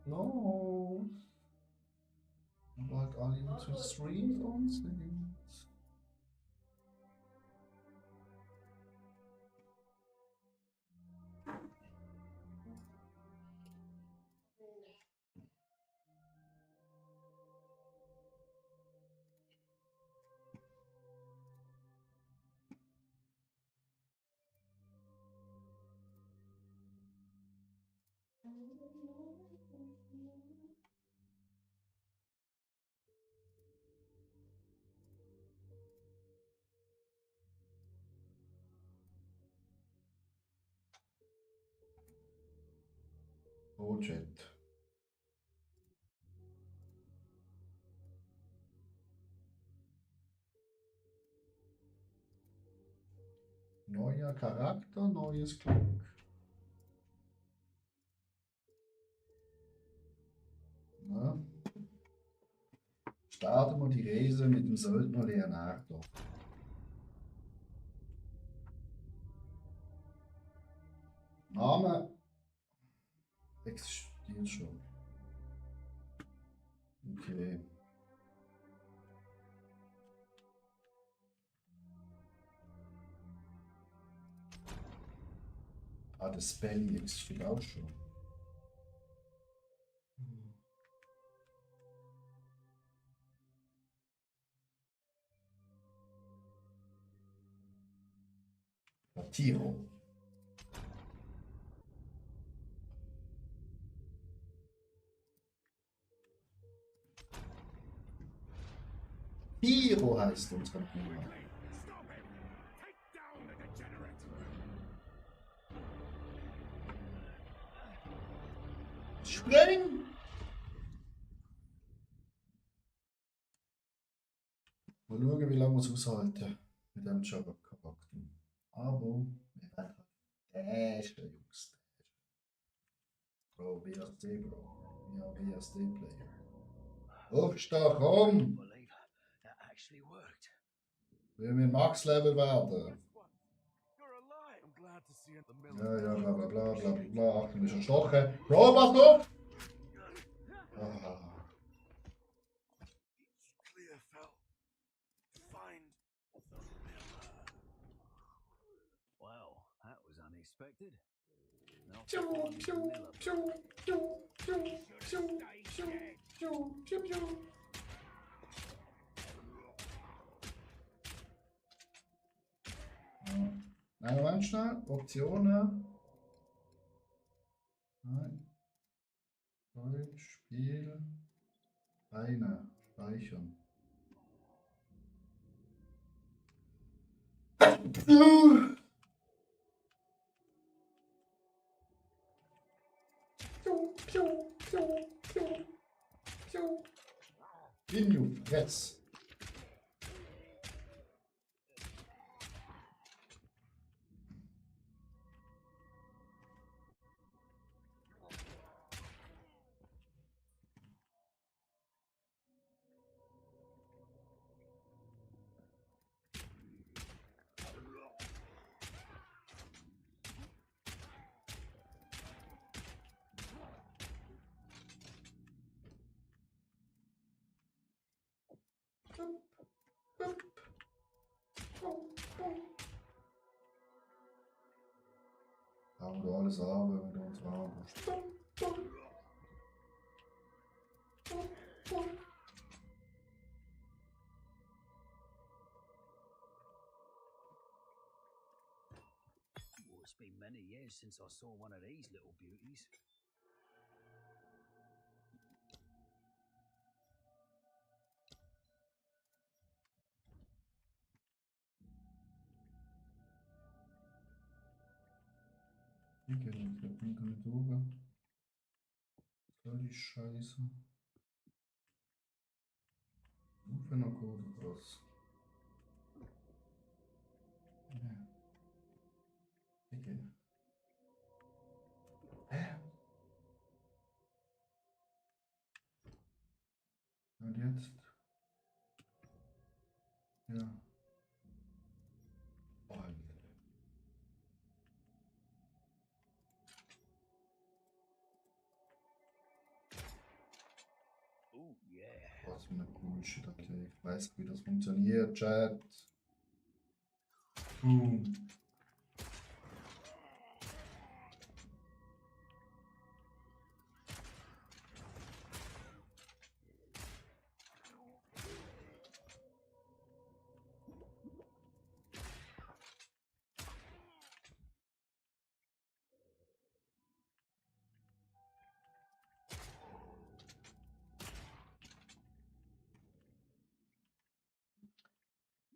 No. Aber halt alle zu Stream von uns sind. Oh, Chat. Neuer Charakter, neues Glück. Na? Starten wir die Reise mit dem Söldner Leonardo. Name existiert schon. Okay. Ah, das Spelling existiert auch schon. Tiro. Tiro heißt unsere Nummer. Spring! Mal schauen, wie lange wir es aushalten mit dem Charakter. Aber wir werden halt Jungs. Bro, BSD, Bro. Ja, BSD-Player. Aufstehen, komm! Wir müssen Max-Level werden. Ja, ja, bla bla bla bla bla bla. Achtung, ist erstochen. Bro, pass auf! Ah. Well, that was unexpected. Piu, piu, piu, piu, piu, piu, piu, piu, piu, piu. Nein, Moment schnell. Optionen. Nein. Deutsch, Spiel. Eine. Speichern. Menu, jetzt. Haben wir alles an, wenn wir uns haben. Well, it's been many years since I saw one of these little beauties. Ich gehe nicht mit rüber. Soll die Scheiße. Für eine Code raus. Ja. Ich gehe. Hä? Und jetzt? Ja. Alter. Was für eine Bullshit, okay. Ich weiß nicht, wie das funktioniert, Chat. Boom.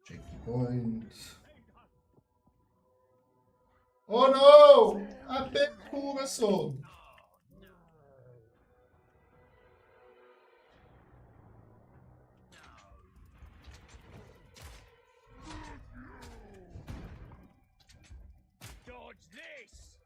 Checkpoint. Oh no! Ein Hurensohn! Dodge this!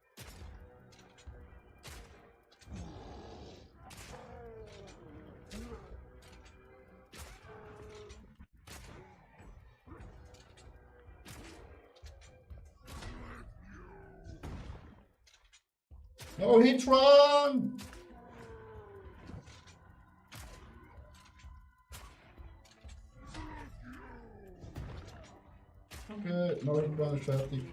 No hit run! Okay, no hit run ist fertig.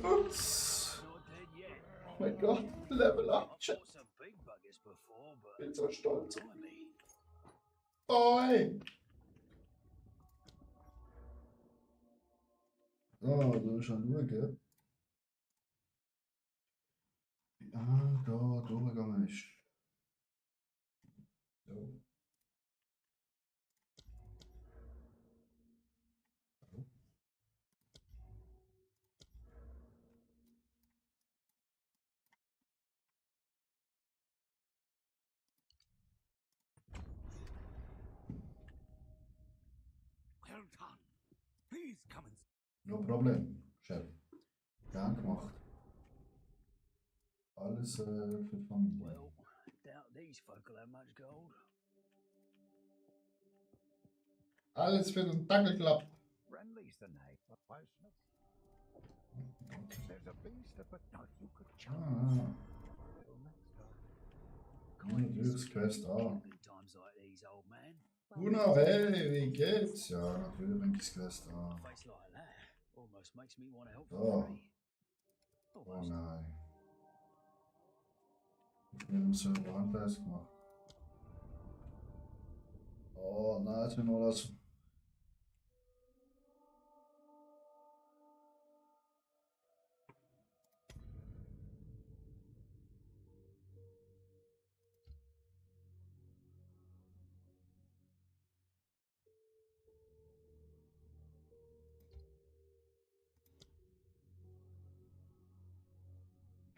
Ups. Not dead yet. Oh mein Gott, Level up, I've Chat. fought some big buggers before, but Bin so stolz. blimey. Oi! So, du schon schauen. Ah, da durchgegangen ist. So. Well done. Please come and No Problem, Chef. Gern gemacht. Alles für die Familie. well, doubt these folk will have much gold. Alles für den Dackelklapp. Renly's the name of Weishness. There's a beast of a dog you could chop. Ah, Till next time. ja, natürlich, Quest A. In times like these, old man. Una, hey, wie geht's? Ja, natürlich bringt das Quest A. A face like that almost makes me want to help Oh. for free. Oh Almost. nein. Ich bin im Server Handtest gemacht. Oh nein, jetzt bin ich alles.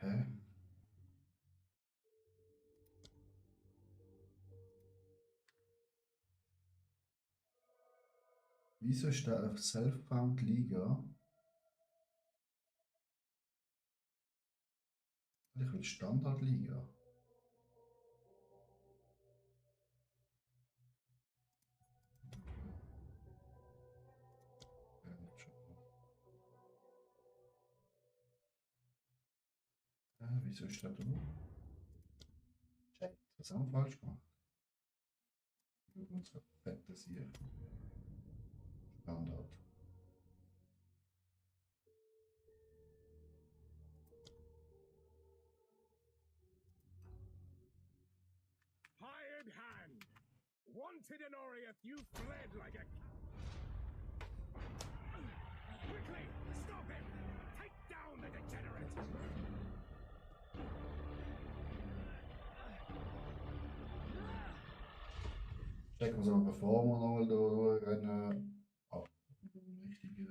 Hä? Wieso ist der auf Self-Found Liga? Ich will Standard-Liga. Wieso ist der da? Check, das haben wir falsch gemacht. Unsere fettes hier. Standard. Hired hand. Wanted in Oriath, you fled like a. Quickly, stop him! Take down the degenerate! Checken wir es aber bevor wir nochmal da durchrennen. Ab. Richtige.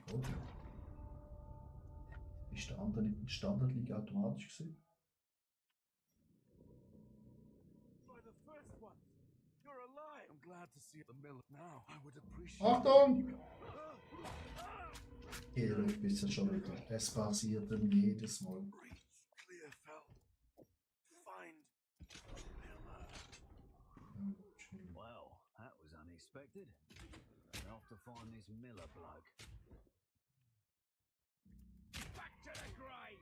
Geht ja. Ist der andere nicht in Standardliga automatisch gewesen? By the first one, you're alive. I'm glad to see the mill now. I would appreciate. Achtung! Hier ist es schon wieder. Es passiert dann jedes Mal. Reach Clearfell. Find Miller. Well, that was unexpected. I'll have to find this Miller bloke. Back to the grave.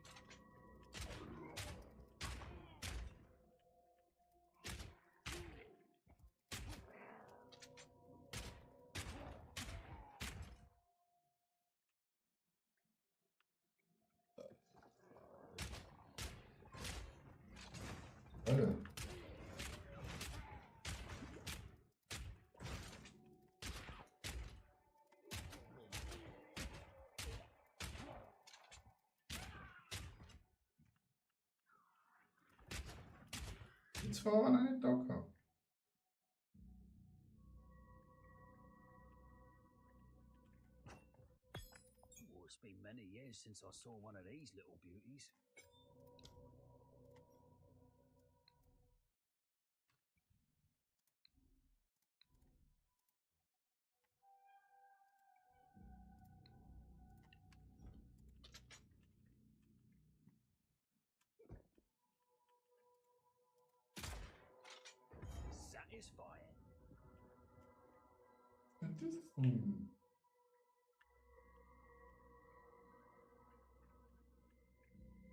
Alter. Jetzt war er nicht da gehabt. Oh, it's been many years since I saw one of these little beauties. Satisfying. Das ist cool.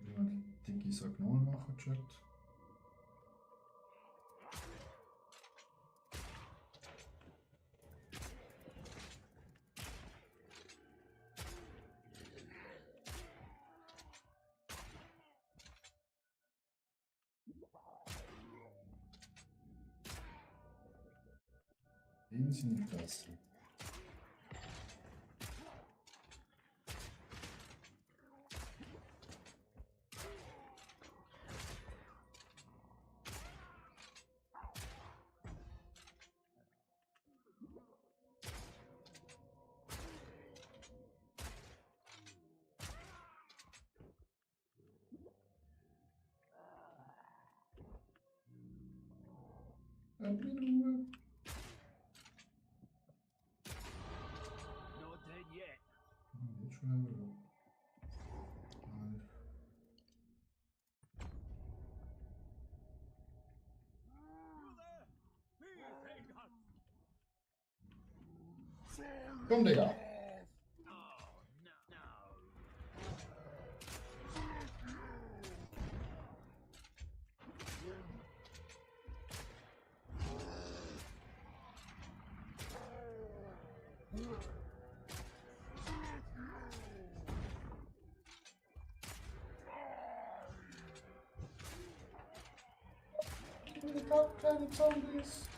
Wenn wir die dicke Signal machen, Chat. In seine Fresse. Ruhe. Not dead yet. Jetzt schon wieder. Komm, Digga. Oh, no, no. Ich hab keine Zombies.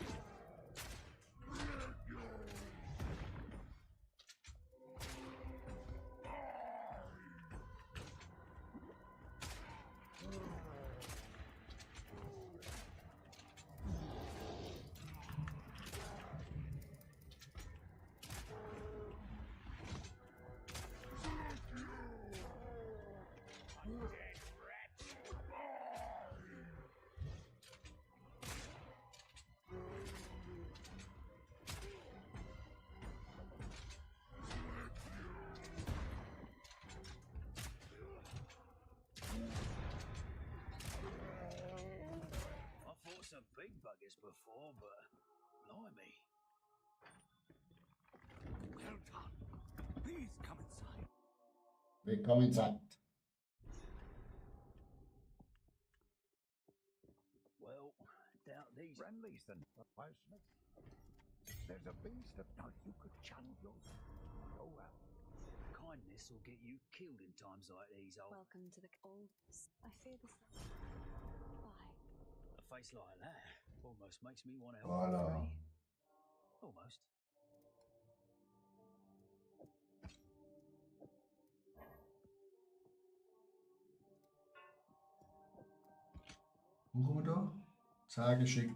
I fought some big buggers before, but blimey. Well done. Please come inside. Willkommen inside. Well, doubt these. Friendlies then, Smith. There's a beast of night you could channel your. Oh well. Kindness will get you killed in times like these, old. Welcome to the old. I fear this. Bye. A face like that almost makes me want to help Voilà. you free. Almost. Brauchen wir da? Sagen schick.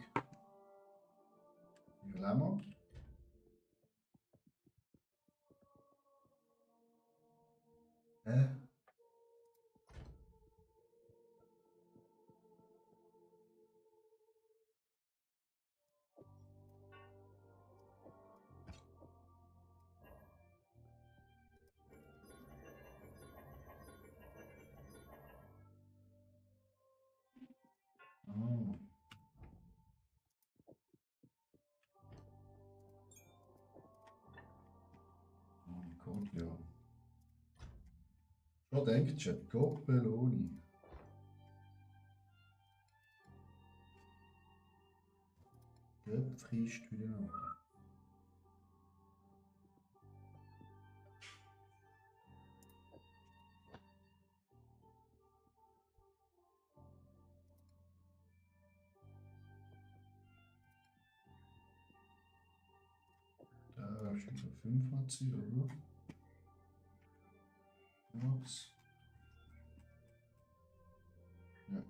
Wie viel haben wir? Hä? Oh. Oh Gott, ja. Schon denkt schon, Coppeloni. Dort frisst wieder noch. Da ist schon 25, oder? Ups. Ja.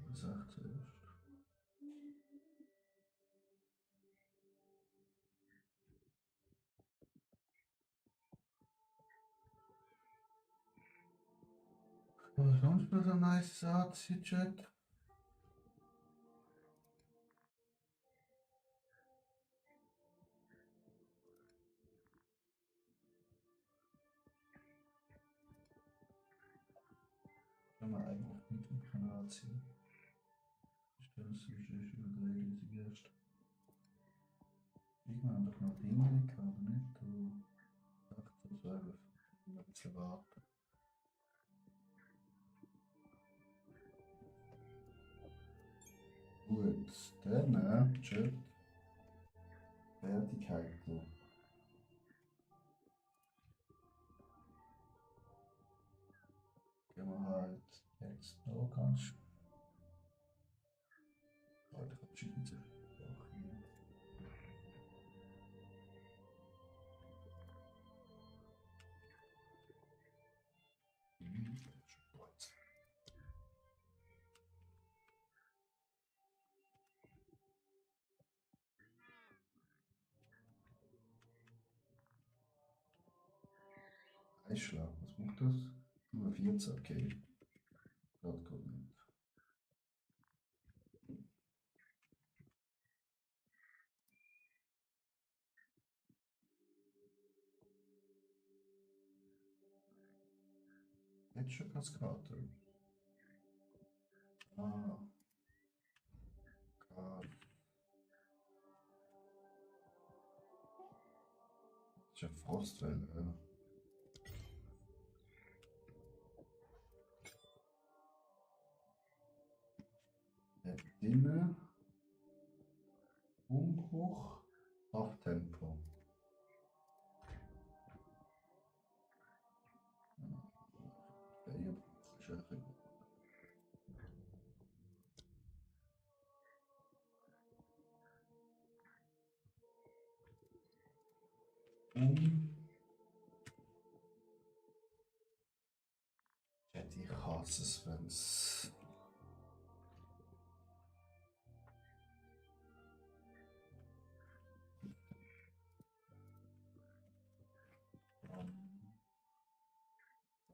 Was sagt er erst? Was sonst noch so ein nice Satz hier, Chat? Kann man eigentlich nicht im Kanal ziehen. Ich stelle es sonst überdreht, wie sie erst. Irgendwann haben doch noch Dinge gehabt, oder nicht? Du 18, 12. Ein bisschen warten. Gut, dann, Chat. Fertigkeiten. Gehen wir halt jetzt noch ganz. Halt, ich hab Schweizer Sprache nicht. Sport. Eisschlag, was macht das? Nur 14, okay. Das geht nicht. Jetzt schon Kaskade. Ah, Gott. Das ist ja Frostwelle, ja. Der Dinne, Umbruch, Auftempo. Der Umbruch ist ja richtig. Ich hasse es, wenn es.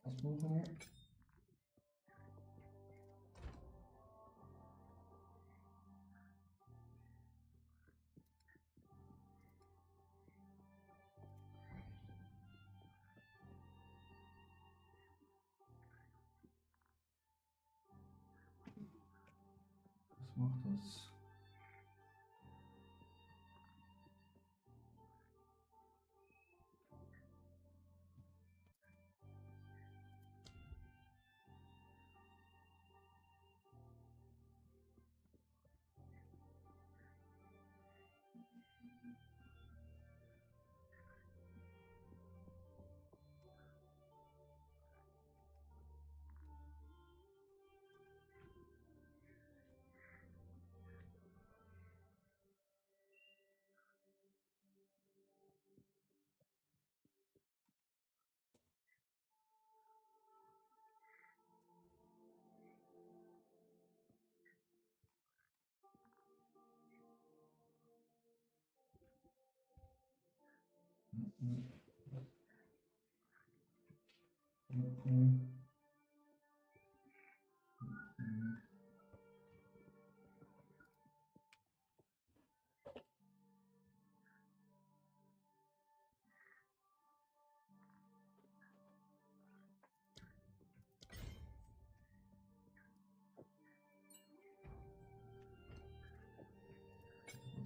Was machen wir? Was macht das?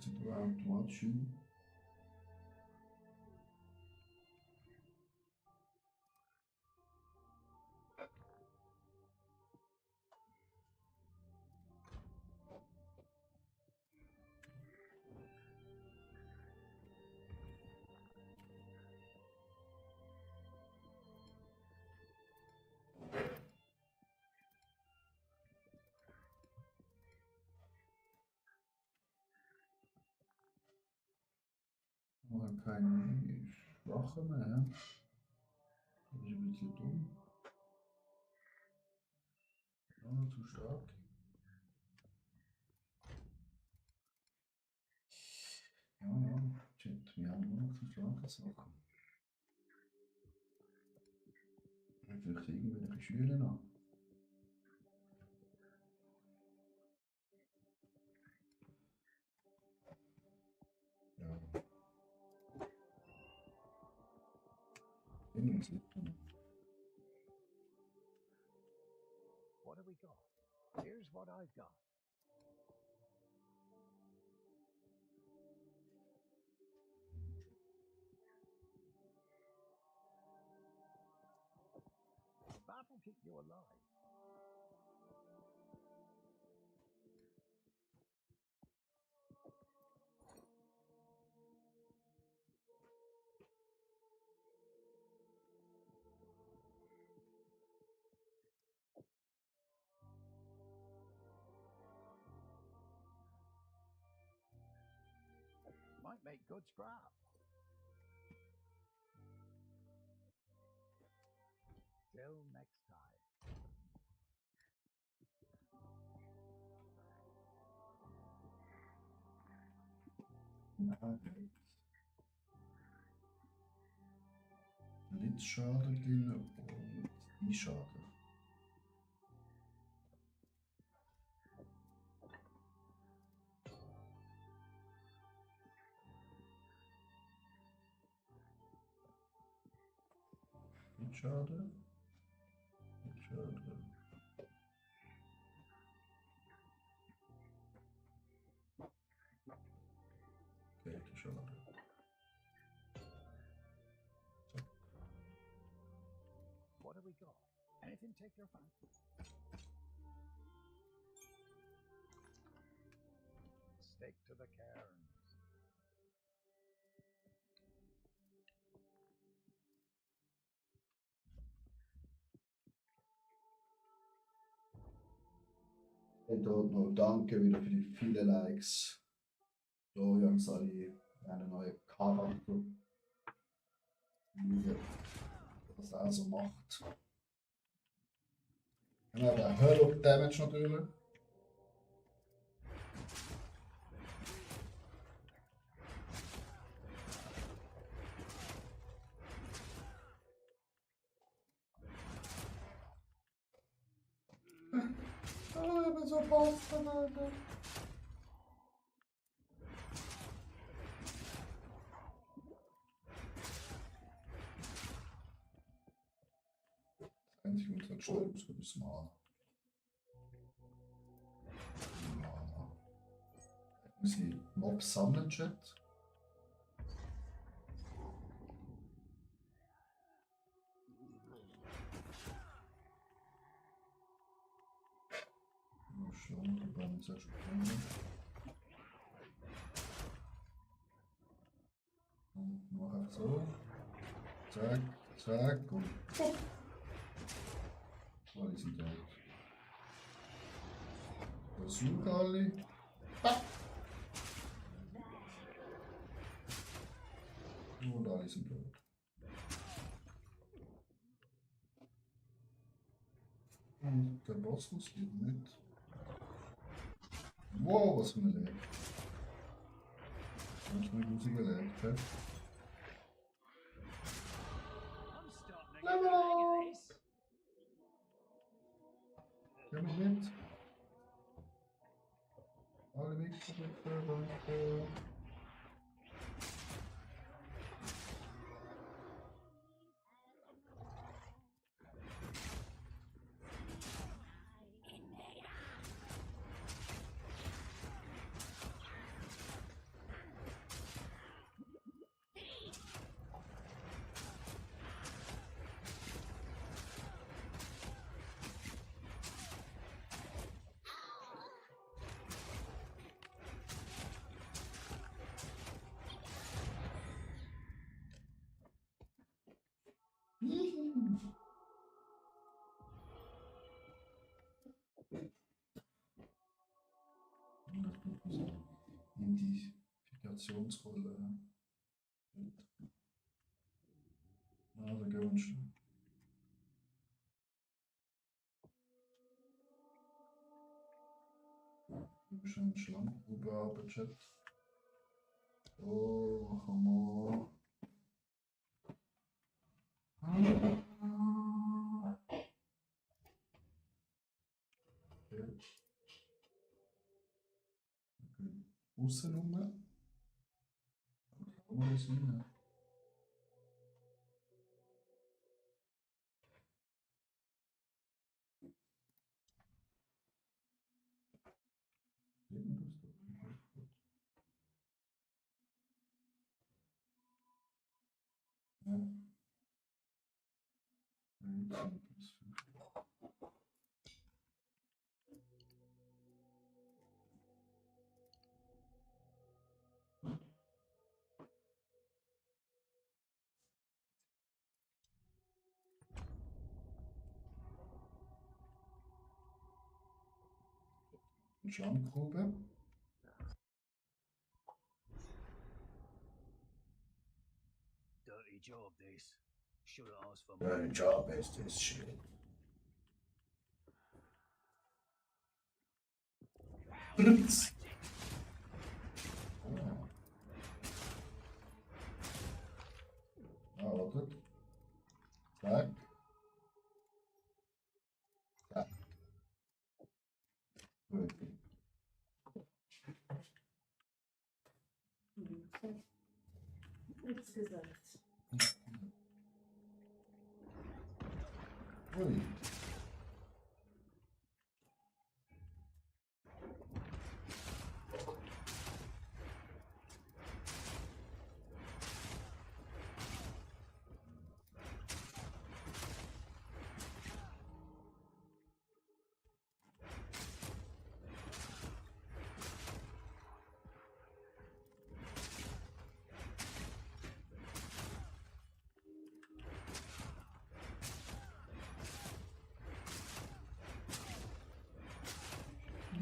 Prozedur automatisch üben. Aber keine Schwache mehr. Das ist ein bisschen dumm. Ja, zu stark. Ja, shit, wir haben nur noch zu starke Sachen. Vielleicht irgendwelche Schüler noch. Ja. Irgendwas liegt da noch. What have we got? Here's what I've got. That'll keep you alive. Might make good scrap. Till next time. Ja, Blitzschaden drin und Einschaden. Blitzschaden. Blitzschaden. Kälteschaden. What have we got? Anything take your fancy? Stick to the cairns. Und dort noch danke wieder für die vielen Likes. Florian Sali, eine neue Charakter. Wie das auch so macht. Genau, der Hurl Damage natürlich. Ah, ich bin so Bastard, Alter. Das Einzige, was halt schnell muss, ist Mana. Mana. Ich muss die Mobs sammeln, Chat. Schon, die waren sehr spannend. Und mach einfach so. Zack, zack und pop. Alle sind tot. Versuch alle. Papp. Und alle sind tot. Und der Boss muss geht nicht. Wow, was für eine Lag. Ganz mal gut überlegt, hä? Identifikationsrolle. Also gewünscht. Wahrscheinlich Schlangengrube arbeitet. Oh, Hammer. Okay. Außennummer. Kann man das rein? Sieht man das da? Ja. 13 bis 15. Schlammgrube. Dirty job, this. Should have asked for more. Dein Job ist das shit. Fritz. Oh. Ah, warte. Zack. Zack. Gut. Nichts gesagt. Ui.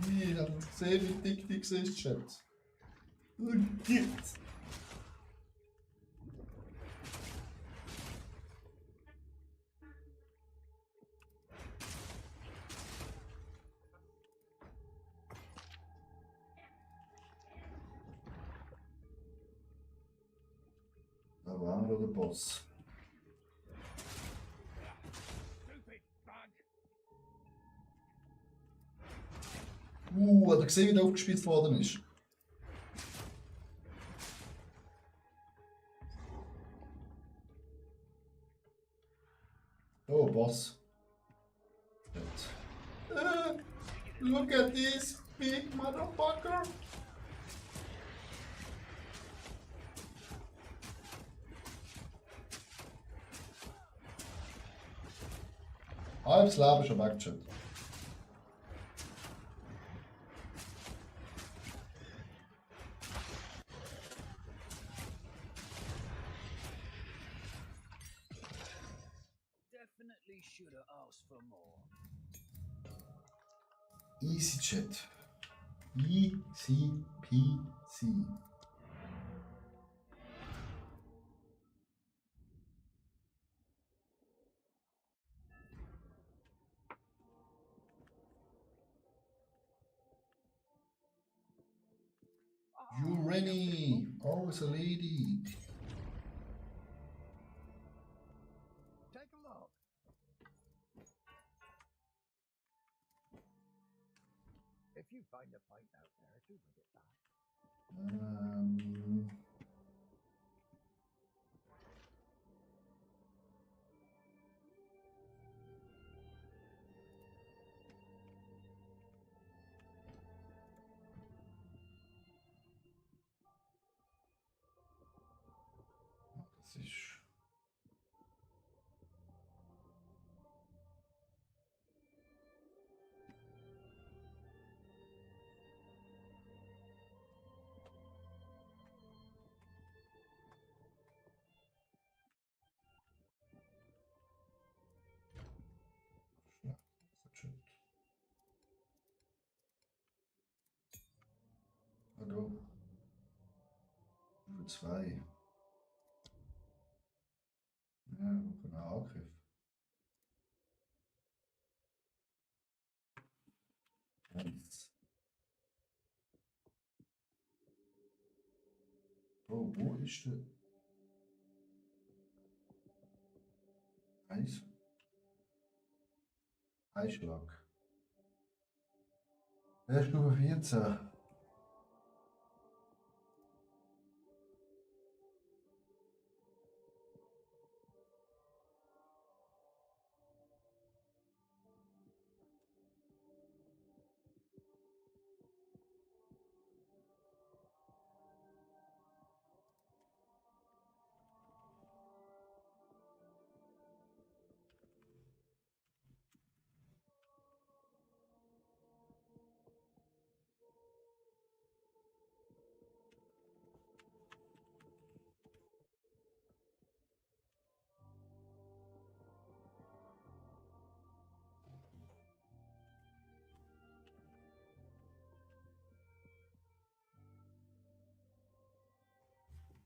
Nee, ich hab nicht gesehen, wie dick die ist, Chat. Oh Gott. Da war noch der Boss. Stupid bug! Hat er gesehen, wie der aufgespitzt worden ist? Oh, Boss. Look at this big motherfucker. Halbes Leben schon weg, Definitely should have asked for more. Easy Chat. Easy PC. You Rennie, always a lady. Take a look. If you find a fight out there, do bring it back. Das ist. Schlecht. Fortschritt. Hallo. Stufe 2. Ja, wir können auch Angriff. Eins. Oh, wo ist der? Eis. Eisschlag. Stufe 14.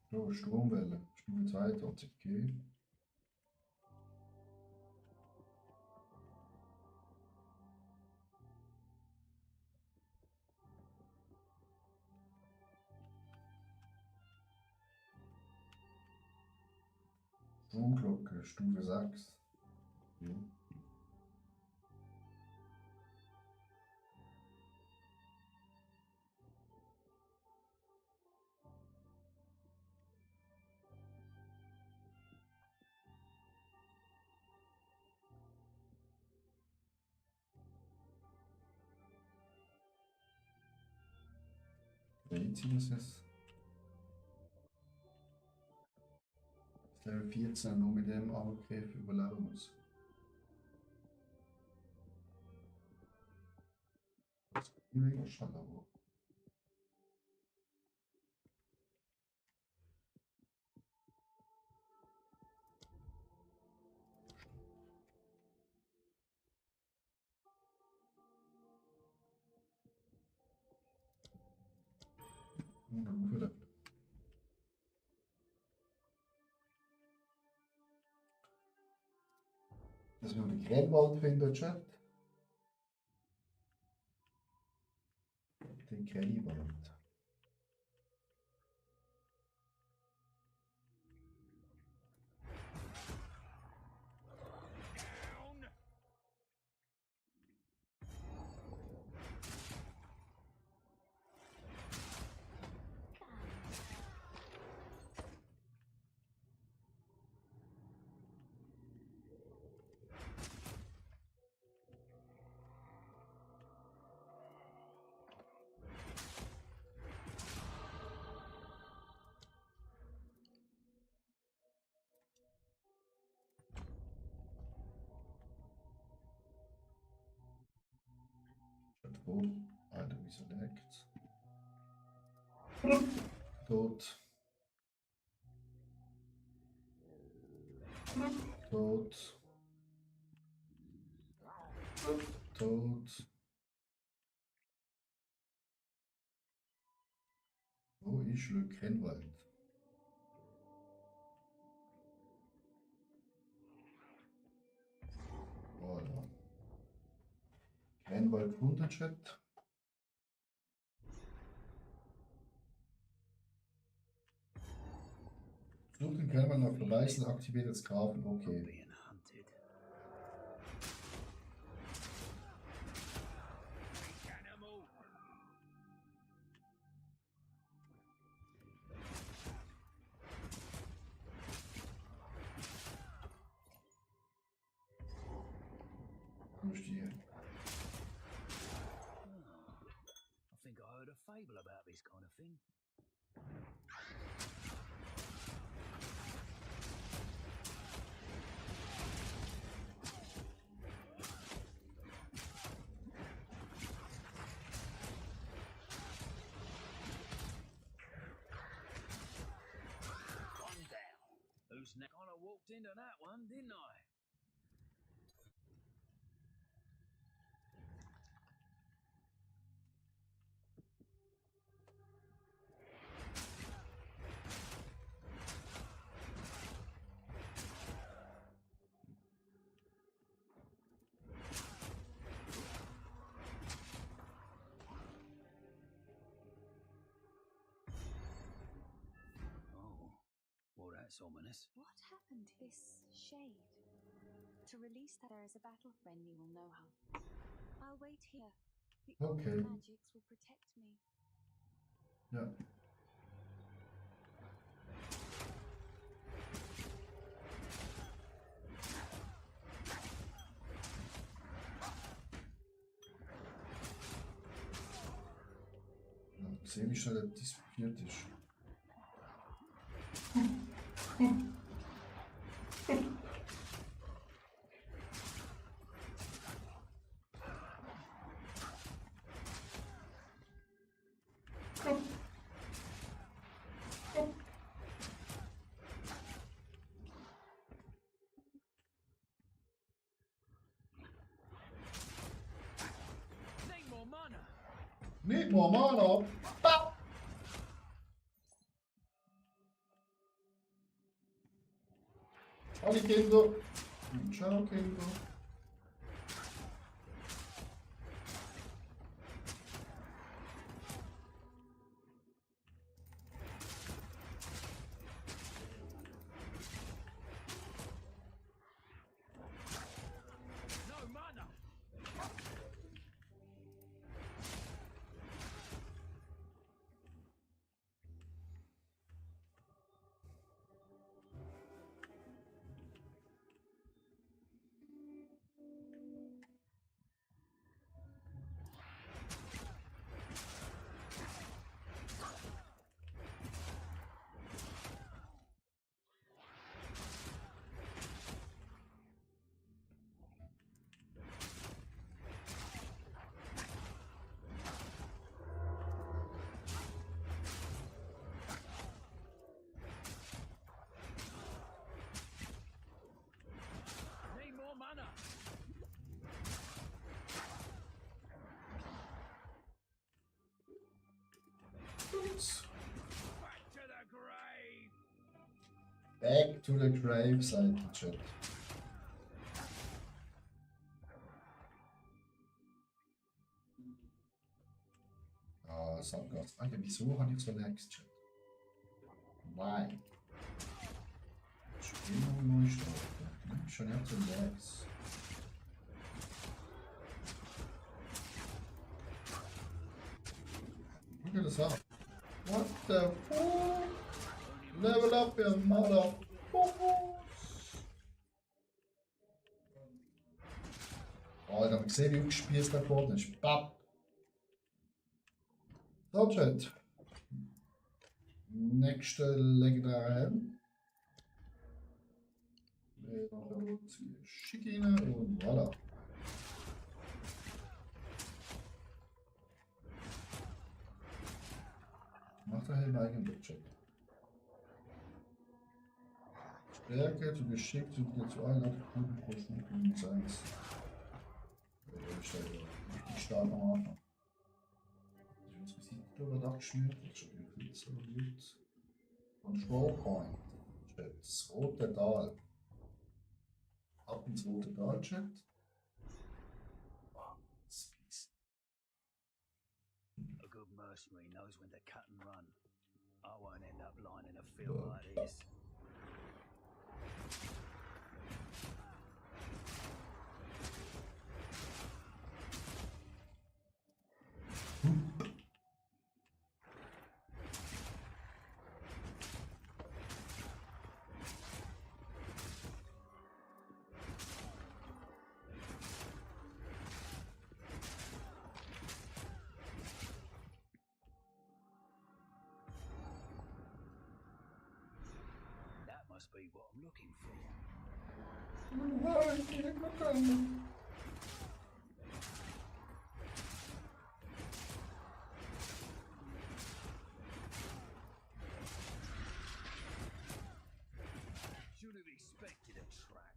So, Sturmwelle. Stufe 22. Okay. Sturmglocke. Stufe 6. Okay. Welches ist es? Das Level 14 nur mit dem Angriff überleben muss. Das ist mega schade, aber. Dass wir den Grellwald finden, Chat. Den Grellwald. Tot. Alter, wieso leckt's? Tot. Tot. Tot. Wo ist Le Grellwald? Voilà. Grellwald gefunden, Chat. Sucht den Grellwald nach Beweisen, aktiviert das Grafen. Okay. Being hunted. Animal! die. I think I heard a fable about this kind of thing. One down. Who's next? Kind of walked into that one, didn't I? Oh, well, that's ominous. What happened to this shade? To release that there is a battle friend you will know how. I'll wait here. The Okay. old magics will protect me. Ja. Ich sehe, wie schnell er diszipliniert ist. Need more mana. Need more mana! Bap! Alle Kinder! Ciao Kinder! No mana. Need more mana. Ups. Back to the grave. Back to the grave, sagt der Chat. Ah, Sandgas. Alter, wieso habe ich so Lags, Chat? Nein. Spiel noch neu starten. Schon jetzt so Lags. Guck dir das an. What the fuck? Level up, your mother. Alter, ich sehe, wie umgespießt der geworden ist. Bap. So, Chat. Nächste legendäre Helm. Wir machen uns schick rein und voilà. Macht der Helm eigentlich, Chat. Stärke zu geschickt sind dir zu allen Attributen pro Stufe minus 1. Ich starte am Anfang. Ich muss Visite überdacht geschmiert, das ist schon wieder kürzer wird. Control Point. Chat. Das rote Tal. Ab ins rote Tal, Chat. Wow, Space. A good mercenary knows when to cut and run. I won't end up lying in a field like this. be what I'm looking for. Should have expected a trap.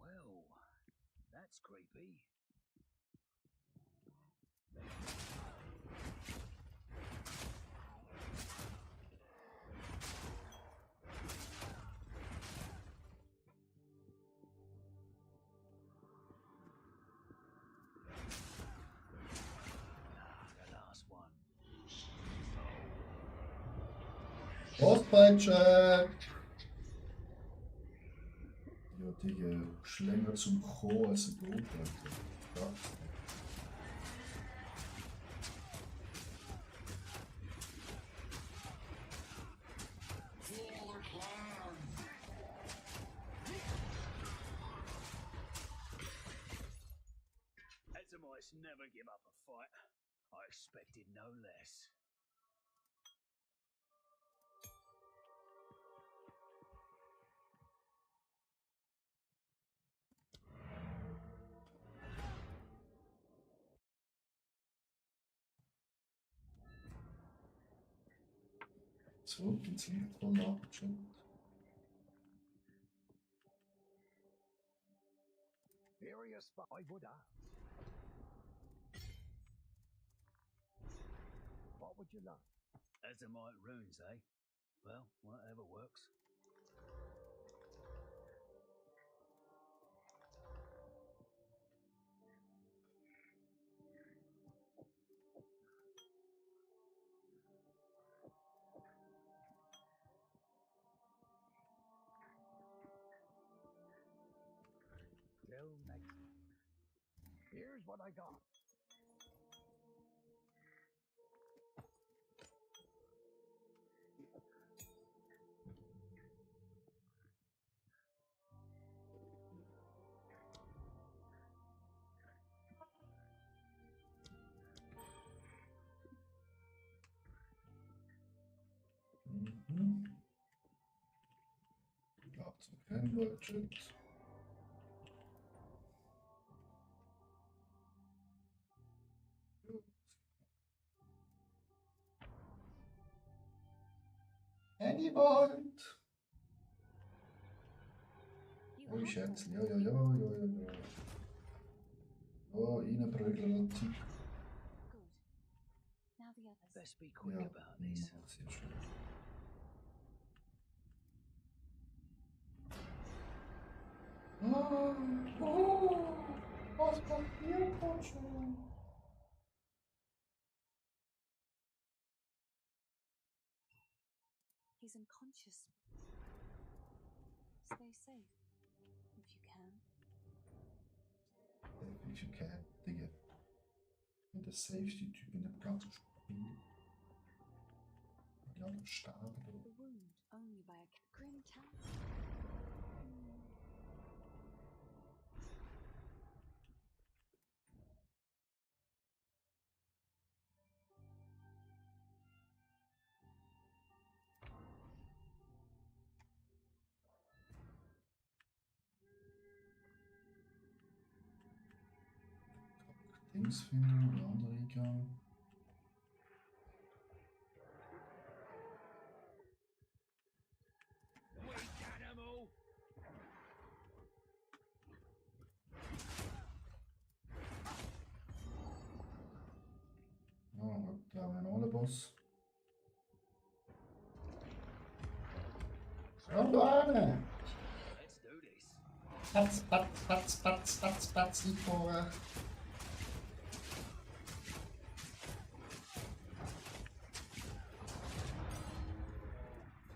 Well, that's creepy. The last one. Ostpeitsche! Ja, die Schlänger zum Kommen als ein Blut. Ja. Azamites never give up a fight. I expected no less. So, jetzt liegt man nachgeschaut. Area spot I would ask. What would you like? Azamite runes, eh? Well, whatever works. Till next time. Here's what I got. Lots of hand budget. Anyone? You Oh, have Schätzchen, them. ja. Ja, reinprügeln lassen. Good. Now the others. Best be quick Ja, about this. sehr schön. Was passiert da schon? He's unconscious. Stay safe. If you can. If you can, Digga. Ich bin der safety Typ in dem ganzen Spiel. Die anderen sterben. The wound only by a grim town. Dings finden, oder andere Eingang. Komm da rein. Let's do this. Patz, patz, patz, patz, patz, patz, einfahren.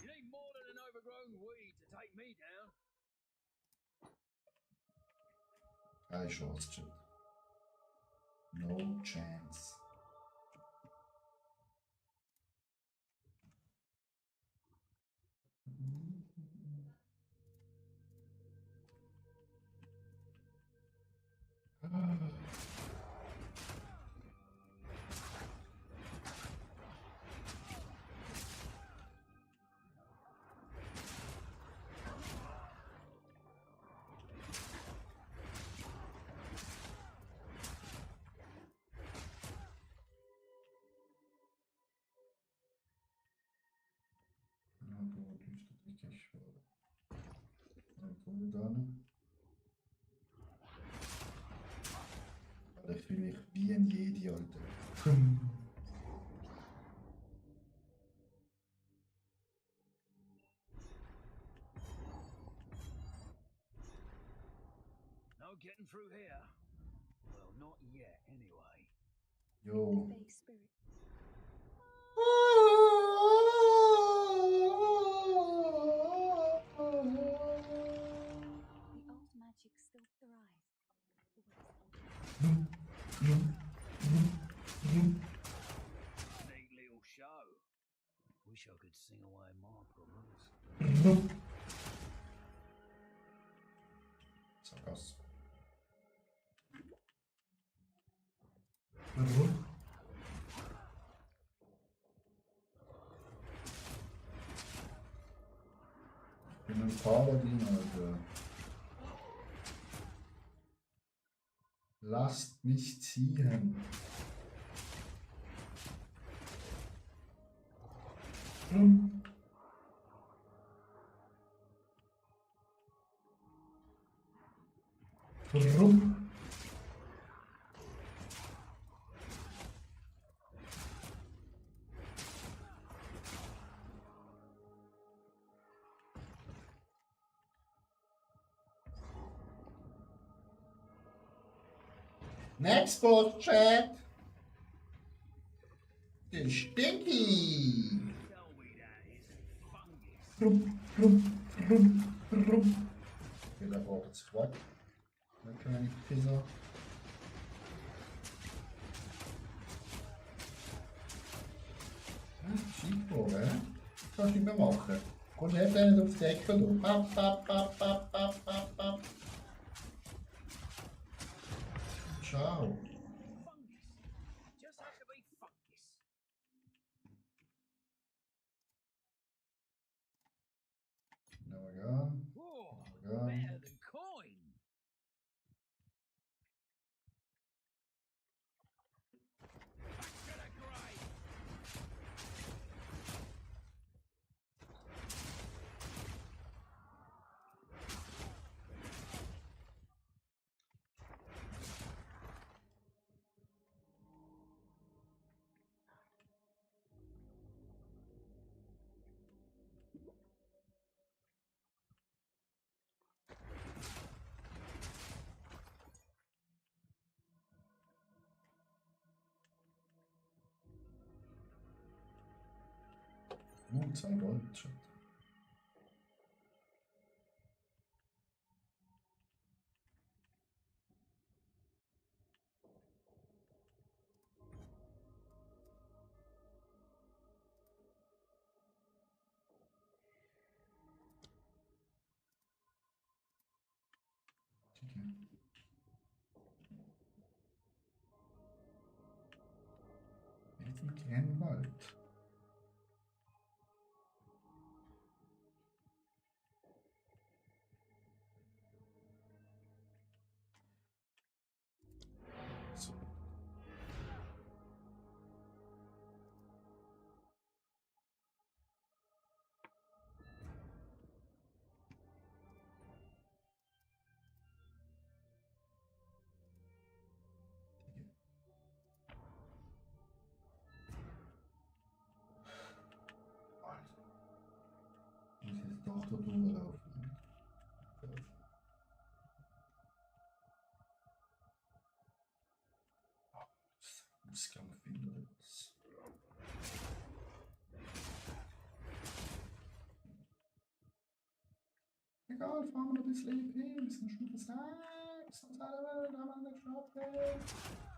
You need more than an overgrown weed to take me down. Keine Chance, Chat. No chance. Ich fühle mich wie ein Jedi, Alter. No getting through here. Well, not yet, anyway. Jo. The base spirit. The old magic still thrives. Neat little show. Wish I could sing away my problems. Sag aus. Warum? Ich bin ein Paladin, Alter. Lasst mich ziehen. Warum? Next boss chat. The Stinky. Tell me that isn't fungus. Okay, da braucht es Quack. Eine kleine Pisser. Schiebbohr, hä? Das kannst du nicht mehr machen. Komm her, nicht auf die Decke. Du. Bap, bap, bap, bap, bap, bap, bap. Ciao. Fungus. Just had to be fungus. Now we're gone. Whoa, Now we're better gone. than coin. Back to the grave. Nur 2 Gold. Chat. Jetzt im kleinen Wald. So. doch da durchlaufen. Okay. Ausgang finden oder was? Egal, fahren wir noch ein bisschen EP, wir sind schon bis 6, sonst haben wir nicht geschafft.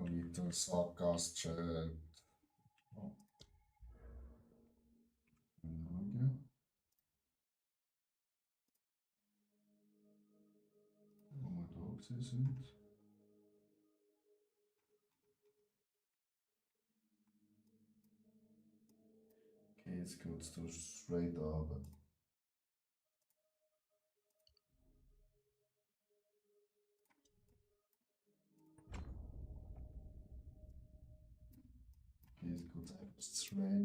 Little Sackgasse-Chat. Oh. Schauen, wo wir da gewesen sind. Okay, jetzt geht es da straight runter. Okay, jetzt geht es einfach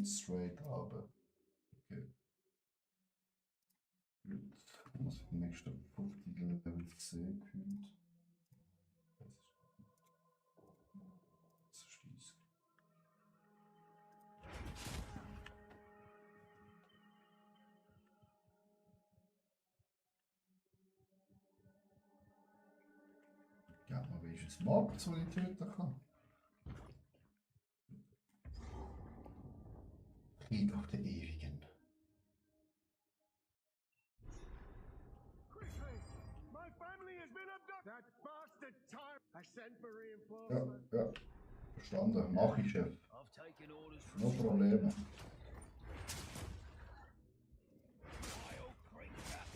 straight runter. Okay. Gut. Was für die nächsten 50 Level gesehen könnt. Das ist schließen. Ja, aber ist es Markt, so ich töten kann? Krieg auf der Ewigen. Quickly! My family has been abducted! That bastard time! I sent for Ja, reinforcements. ja. Verstanden. Mach ich, Chef. I've taken orders from No Probleme. I'll creep that.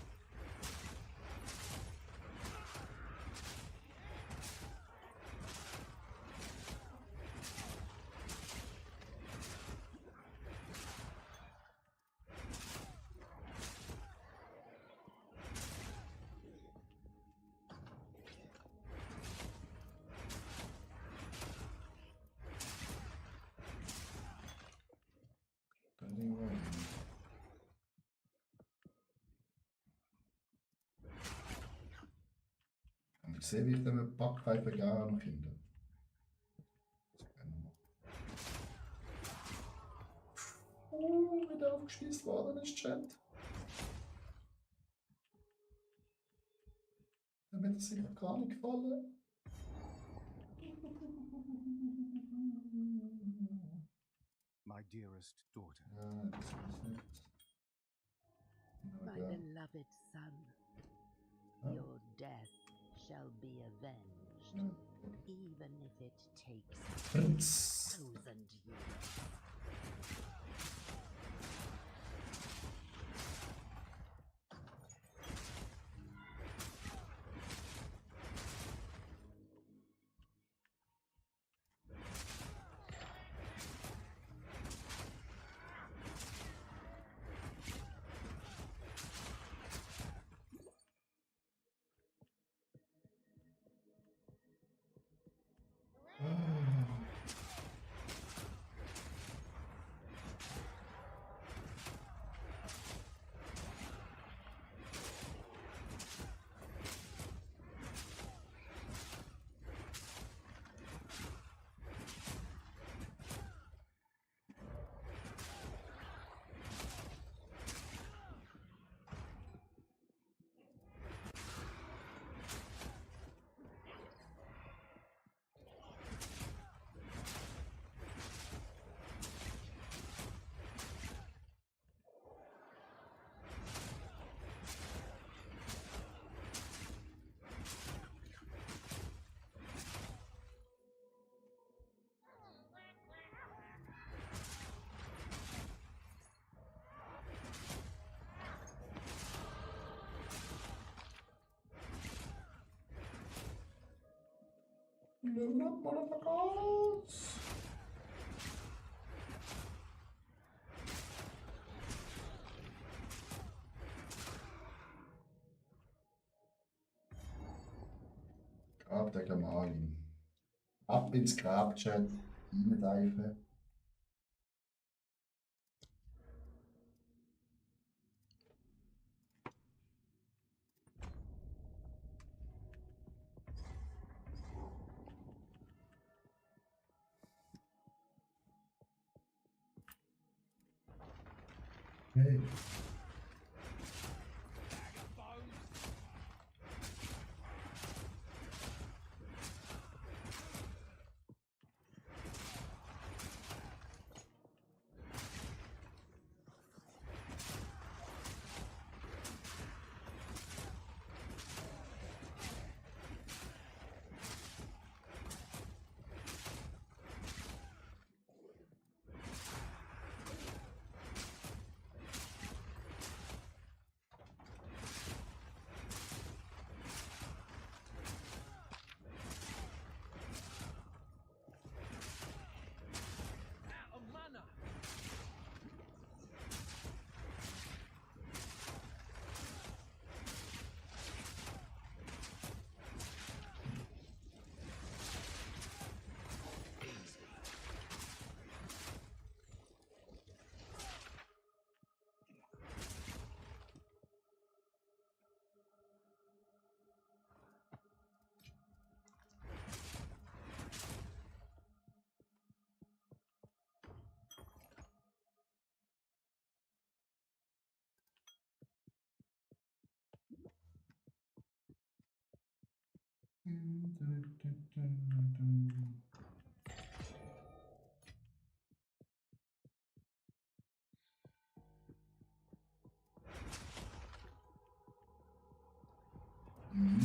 Dann Ding rein. Und ich sehe, wie ich den Backpfeife gerne noch finde. Wie der aufgespießt worden ist, Chat. Dann wird es sicher gar nicht gefallen. My dearest daughter. Ja, das ist nicht. My Ja. beloved son, Ja. your death shall be avenged, Ja. even if it takes Prinz. 1,000 years. Level up, motherfuckers! Grabdecker Marvin. Ab ins Grabchat, hineindeifen. Hey.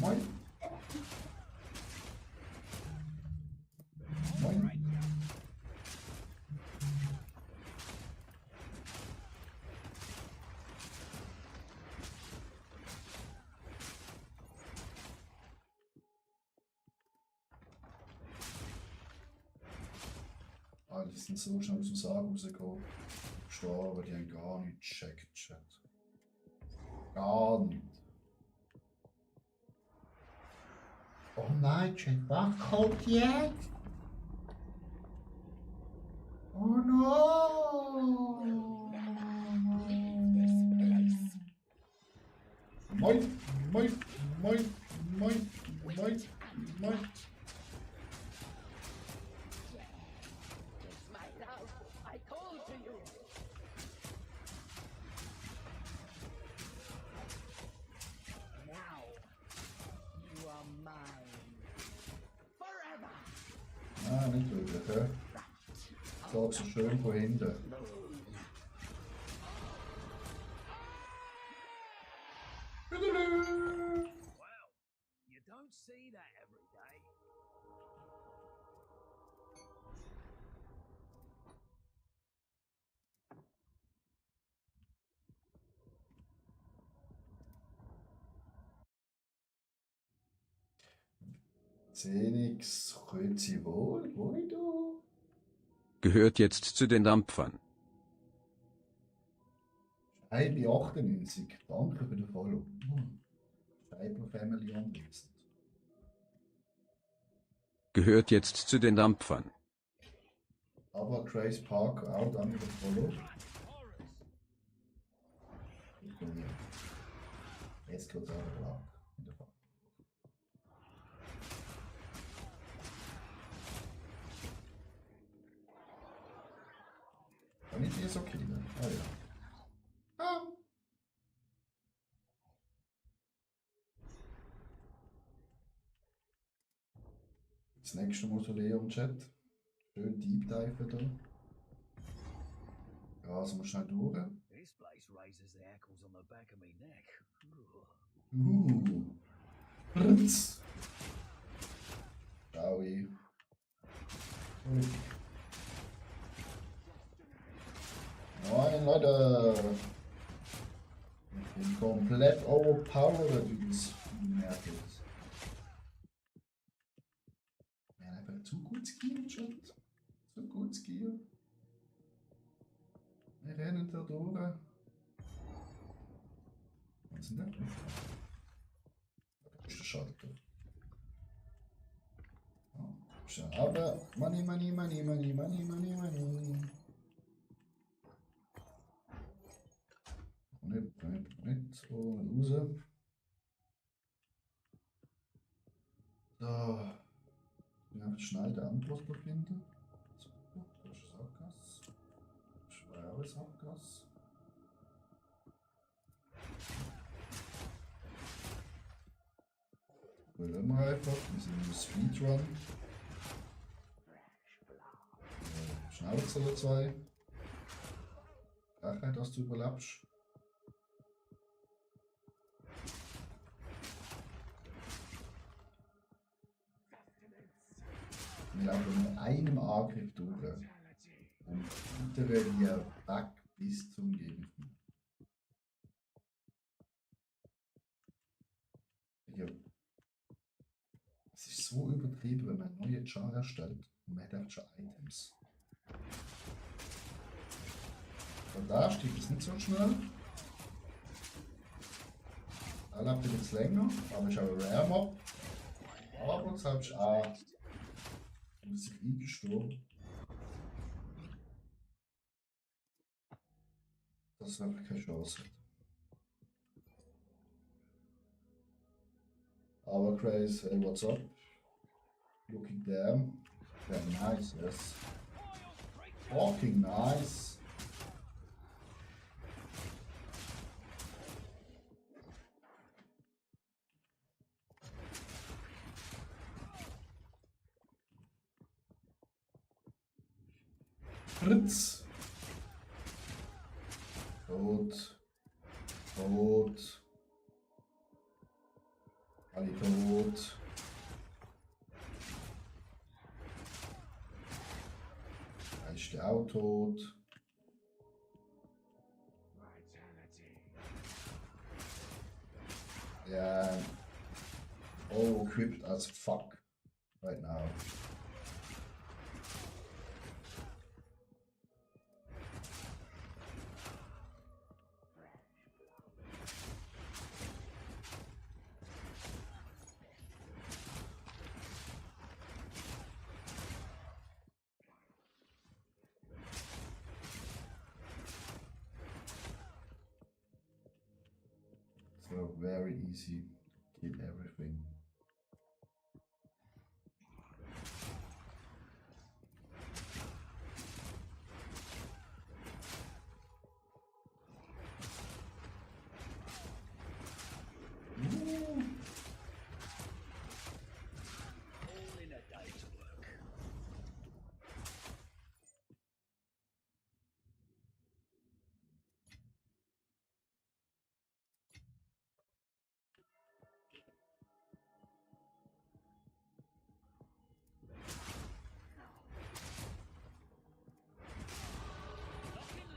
Moin. Moin. Ah, die sind so schnell aus dem Sarg rausgekommen. Gestorben, die haben gar nicht gecheckt, Chat. Gar nicht. Oh nein, Chat, was kommt jetzt? Oh no! Moin, moin, moin, moin, moin, moin. It's my house. I call to you. Now, you are mine. Forever. Ah, nicht wirklich, hä? Sag so schön von hinten. Well, you don't see that every day. Zenix, Grüezi wohl, wohl du? Gehört jetzt zu den Dampfern. Scheibe 98, danke für den Follow. Scheibe Family anwesend. Gehört jetzt zu den Dampfern. Aber Grace Park auch danke für den Follow. Ich bin hier. Jetzt geht's auch klar. In der Fall. Kann ich dir so killen? Ah ja. Ah. Das nächste Mausoleum-Chat. Schön Deep Dive da. Rasen wir schnell durch. This place raises the hackles on the back of me neck. Ugh. Prinz. Ciao. Moin Leute. Ich bin komplett overpowered, wie es merkt. Man, zu gut skiert, Chat. Zu gut skiert. Wir rennen da durch. Was sind denn das? Das ist der Schalter. Aber Money, Money, Money, Money, Money, Money, Money. Nicht. Und raus. So. Ich habe schnell den Antworter finden. So, da ist ein Sackgass. Schwere Sackgass. Wollen wir einfach. Wir sind im Speedrun. Schnauzer 2. Frechheit, dass du überlebst. Wir laufen mit einem Angriff durch. Und hinterher wir weg bis zum Gegner. Ja. Es ist so übertrieben, wenn man neue Char erstellt und man hat einfach schon Items. Von da steht es nicht so schnell. Da lebt er jetzt länger, aber ist auch ein Rare Mob. Aber selbst muss ich eingestehen, dass es einfach keine Chance hat. Aber Craze, hey, what's up? Looking damn. Very nice, yes. Fucking nice. Fritz. Tot. Tot. Alle tot. Er ist auch tot. Yeah. Oh, equipped as fuck right now. So very easy to kill everything. All in a day's work.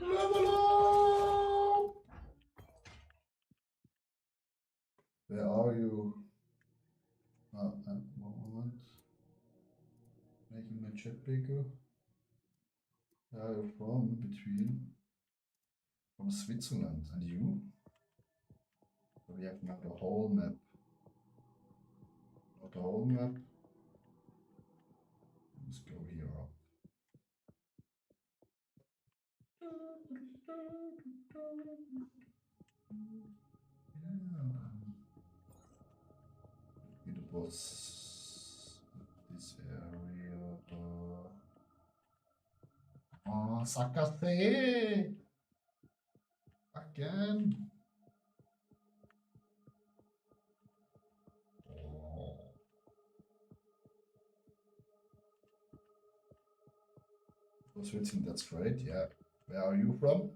Level up! Where are you? One moment. Making my chat bigger. Where are you from? Between. From Switzerland. And you? So we have now the whole map. Not the whole map. Let's go here up. It was this area. Oh, Sakase! Again! Oh. Switzerland, that's great, yeah. Where are you from?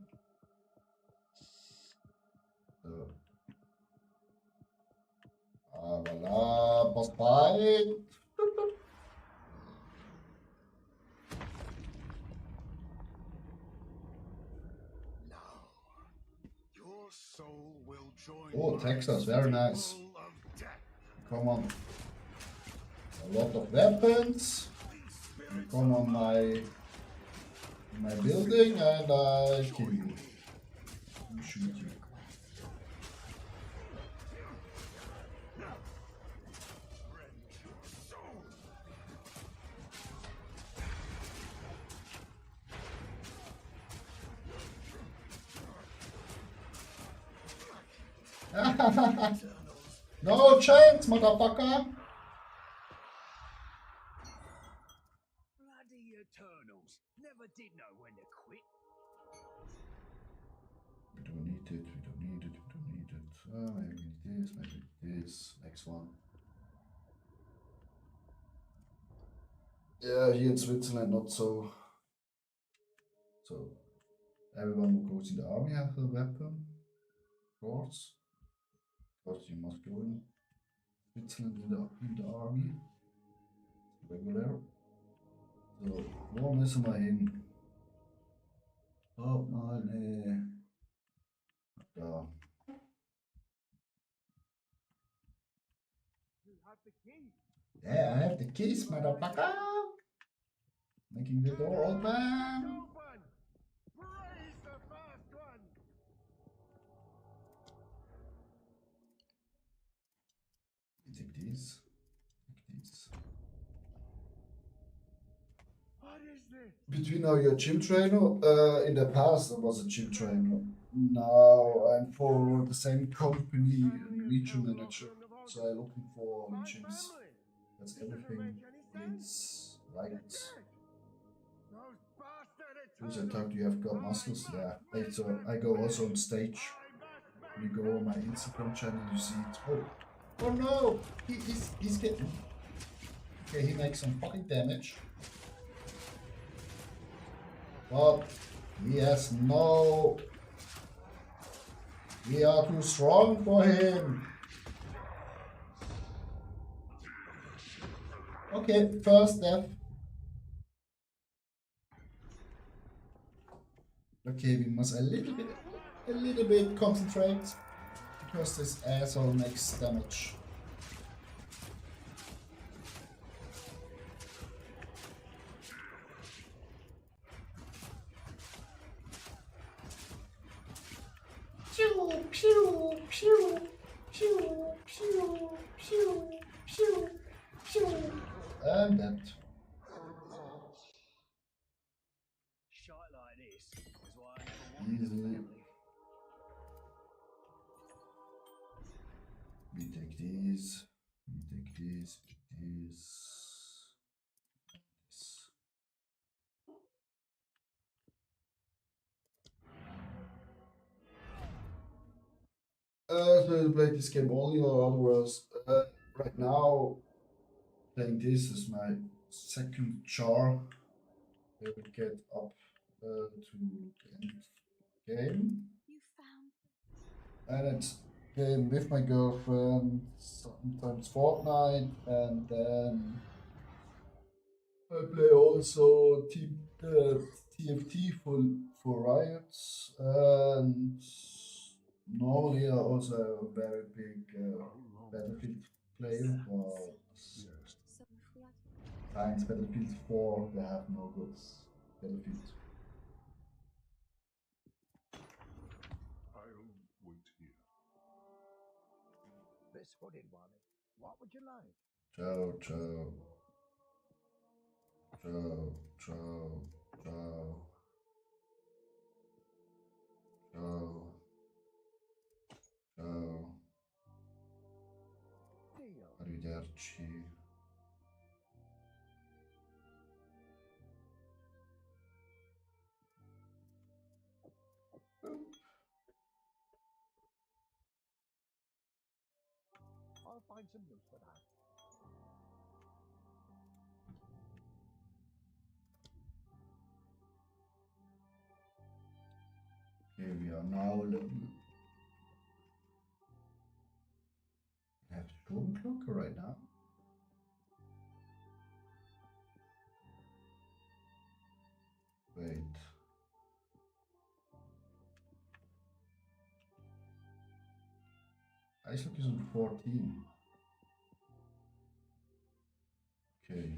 Voilà, boss fight! Your soul will join Oh, my Texas, very nice. symbol of death. Come on. A lot of weapons. These You come on my building and I kill you. And shoot you. No chance, motherfucker! Bloody Eternals. Never did know when to quit. We don't need it, we don't need it, we don't need it. Maybe this, maybe this. Next one. Yeah, here in Switzerland, not so. So, everyone who goes in the army has a weapon, of course. Because you must go in Switzerland in the army. Regular. So, wo müssen wir hin? Top mal, da. You have the key. Yeah, I have the keys, motherfucker! Making the door open! Open. Praise the first one. Take these. Take these. What is this? Between now you're a gym trainer. In the past I was a gym trainer. Now I'm for the same company, region manager. So I'm looking for My gyms. family. That's This doesn't everything make any sense. is right. They're dead. Those bastard Who's I Eternals. talked to? You have got muscles? Yeah. Hey, so I go also on stage. I You must go on my Instagram channel, you see it. Oh, oh no! He's getting. Okay, he makes some fucking damage. But he has no. We are too strong for him. Okay, first death. Okay, we must a little bit concentrate because this asshole makes damage. Pew pew pew pew pew pew pew pew. And that. Shite like this is why I never wanted a Easily. family. We take these. We take these. These. This. So you play this game only or otherwise? Right now, playing this is my second char. I will get up to the end game. You found And it's game with my girlfriend, sometimes Fortnite, and then I play also TFT for Riots, and normally I also a very big Battlefield player, but so if we had times Battlefield 4 they have no good Battlefield. I'll wait here. This hooded one. What would you like? Ciao, ciao. Ciao, ciao, ciao. Ciao. Ciao. Deal. Arrivederci. I'll find some use for that. Okay, we are now level. We have Sturmglocke right now. Wait. Eislock is on 14. Okay.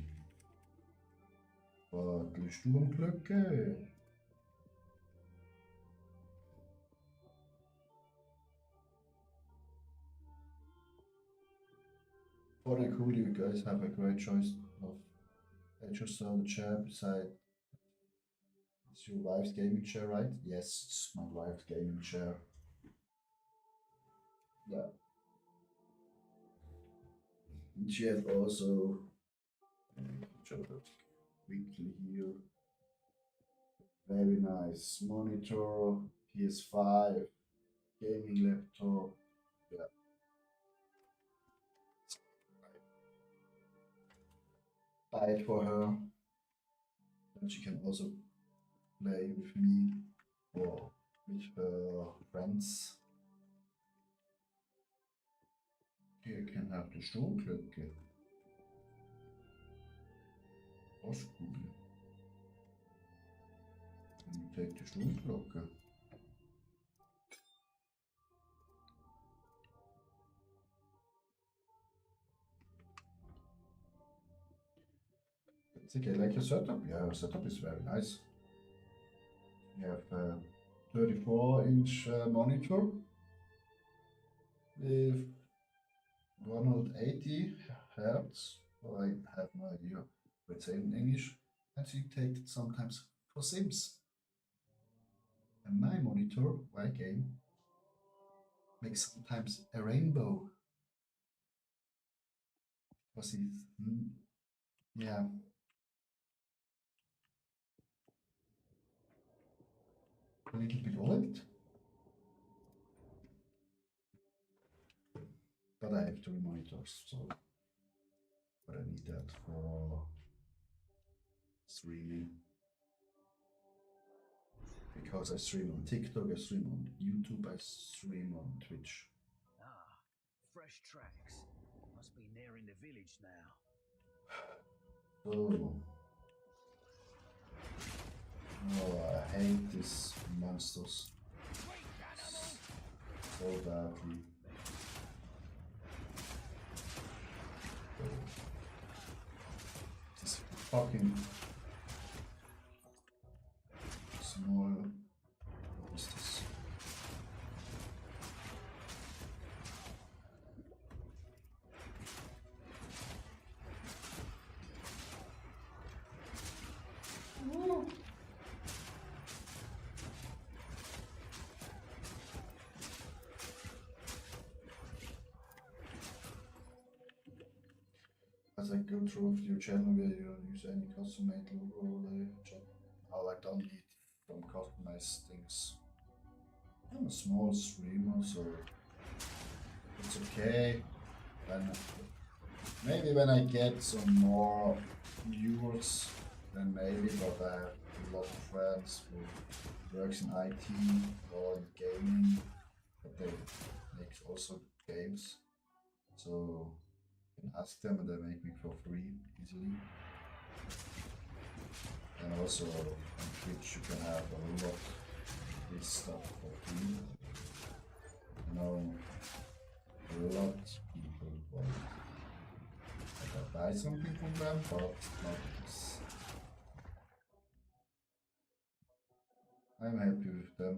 Viertel Sturmglocke. What a cool, you guys have a great choice of adjuster on the chair beside. It's your wife's gaming chair, right? Yes, it's my wife's gaming chair. Yeah. And she has also weekly here. Very nice monitor, PS5, gaming laptop. Yeah. Buy it for her. And she can also play with me or with her friends. You can have the Sturmglocke. Ostkugel. And you take the Sturmglocke. It's okay, like your setup. Yeah, your setup is very nice. You have a 34-inch monitor with 180 Hertz. I have no idea what it's in English. And you take it sometimes for Sims. And my monitor, my game, makes sometimes a rainbow. Was it? Yeah. A little bit old. But I have 3 monitors, so but I need that for streaming. Because I stream on TikTok, I stream on YouTube, I stream on Twitch. Ah, fresh tracks. Must be near in the village now. So, oh, I hate these monsters so badly. This fucking small monsters. As I go through your channel where you don't use any custom made logo, I don't need some customized things. I'm a small streamer, so it's okay. And maybe when I get some more viewers, then maybe, but I have a lot of friends who works in IT or in gaming, but they make also games. So you can ask them and they make me for free easily. And also on Twitch you can have a lot of this stuff for free. You know, a lot of people want I buy something from them, but not this. I'm happy with them.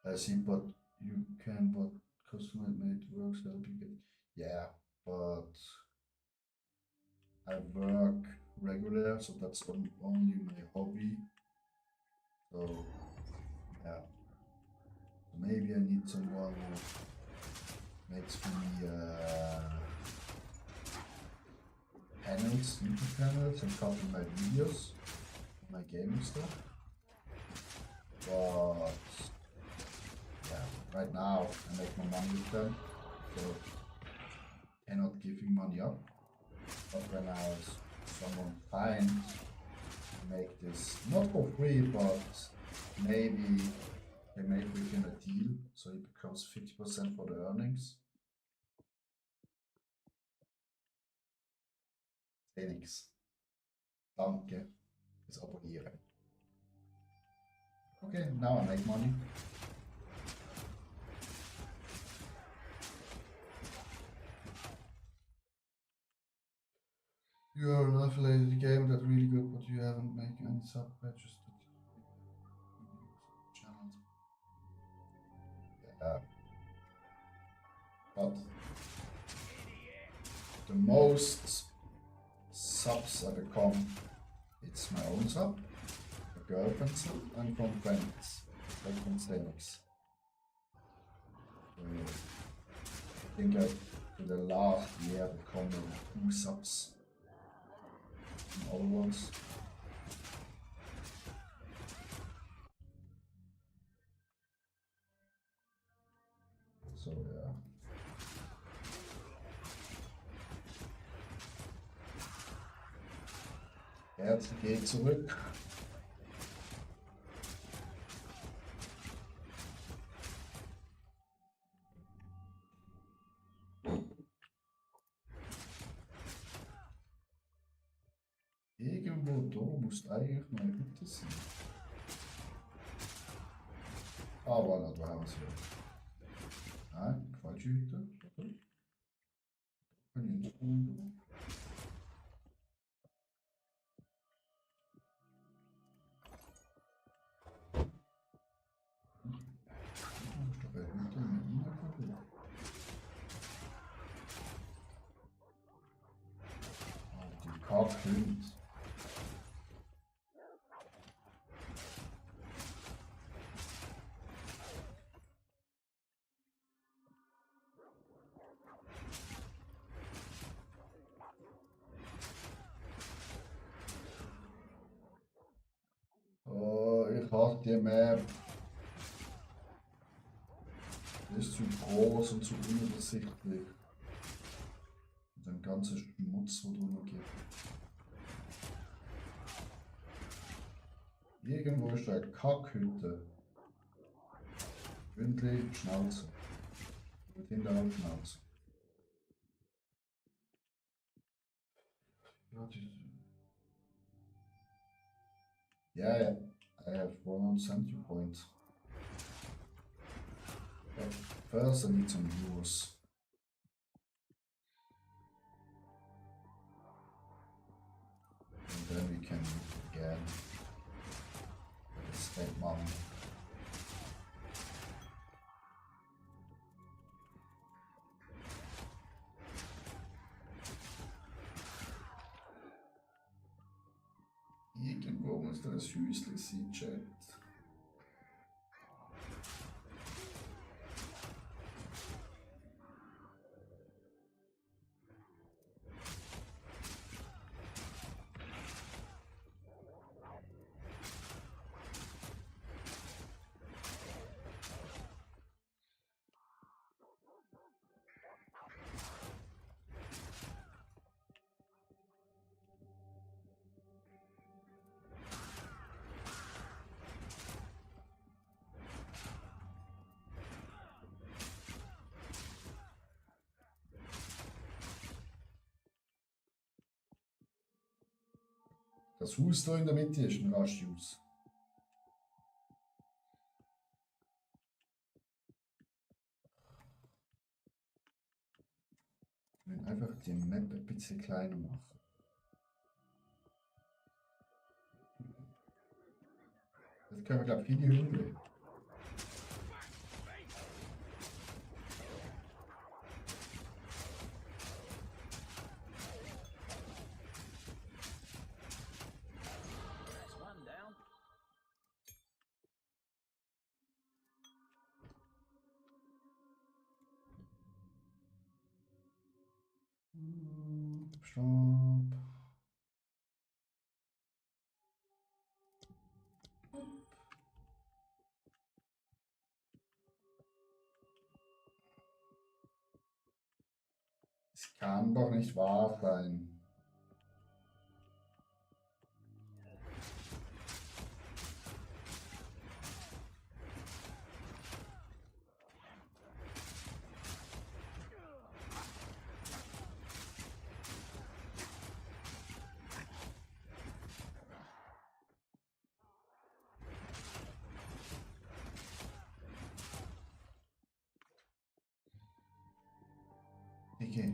I see, but you can, but custom-made works help you get. Yeah, but I work regular, so that's only my hobby. So yeah, maybe I need someone who makes for me panels, YouTube panels, and copy my videos, my gaming stuff. But yeah, right now I make my money with them, so cannot giving money up. But when I someone finds make this not for free, but maybe they make within a deal, so it becomes also 50% for the earnings. Nix. Danke fürs Abonnieren. Okay, now I make money. You are an affiliated game that's really good, but you haven't made any sub patches to channels. Yeah. But the most subs I become, it's my own sub, a girlfriend sub, and from friends, like from Stenix. I think I, for the last year, become 2 subs. Other ones. So yeah. Herz geht zurück. Irgendwo da muss eigentlich noch eine Hütte sein. Ah, voilà, da haben wir sie. Nein, falsche Hütte. Oder? Kann ich nicht tun. Ist doch eine Hütte mit reingekommen. Ah, die Kackhütte. Oh, ich hasse die Map. Die ist zu groß und zu unübersichtlich. Und den ganzen Schmutz, der drunter gibt. Irgendwo ist eine Kackhütte. Gründlich Schnauze. Mit hinterhalb Schnauze. Ja, die. Yeah, I have 170 points. But first I need some viewers. And then we can meet again. Spend money. Irgendwo muss da ein Häuschen sein, Chat. Das Haus hier in der Mitte ist ein Rasthaus. Ich will einfach die Map ein bisschen kleiner machen. Jetzt können wir, glaube ich, viele Hunde. One down. Stopp. Es kann doch nicht wahr sein. Okay.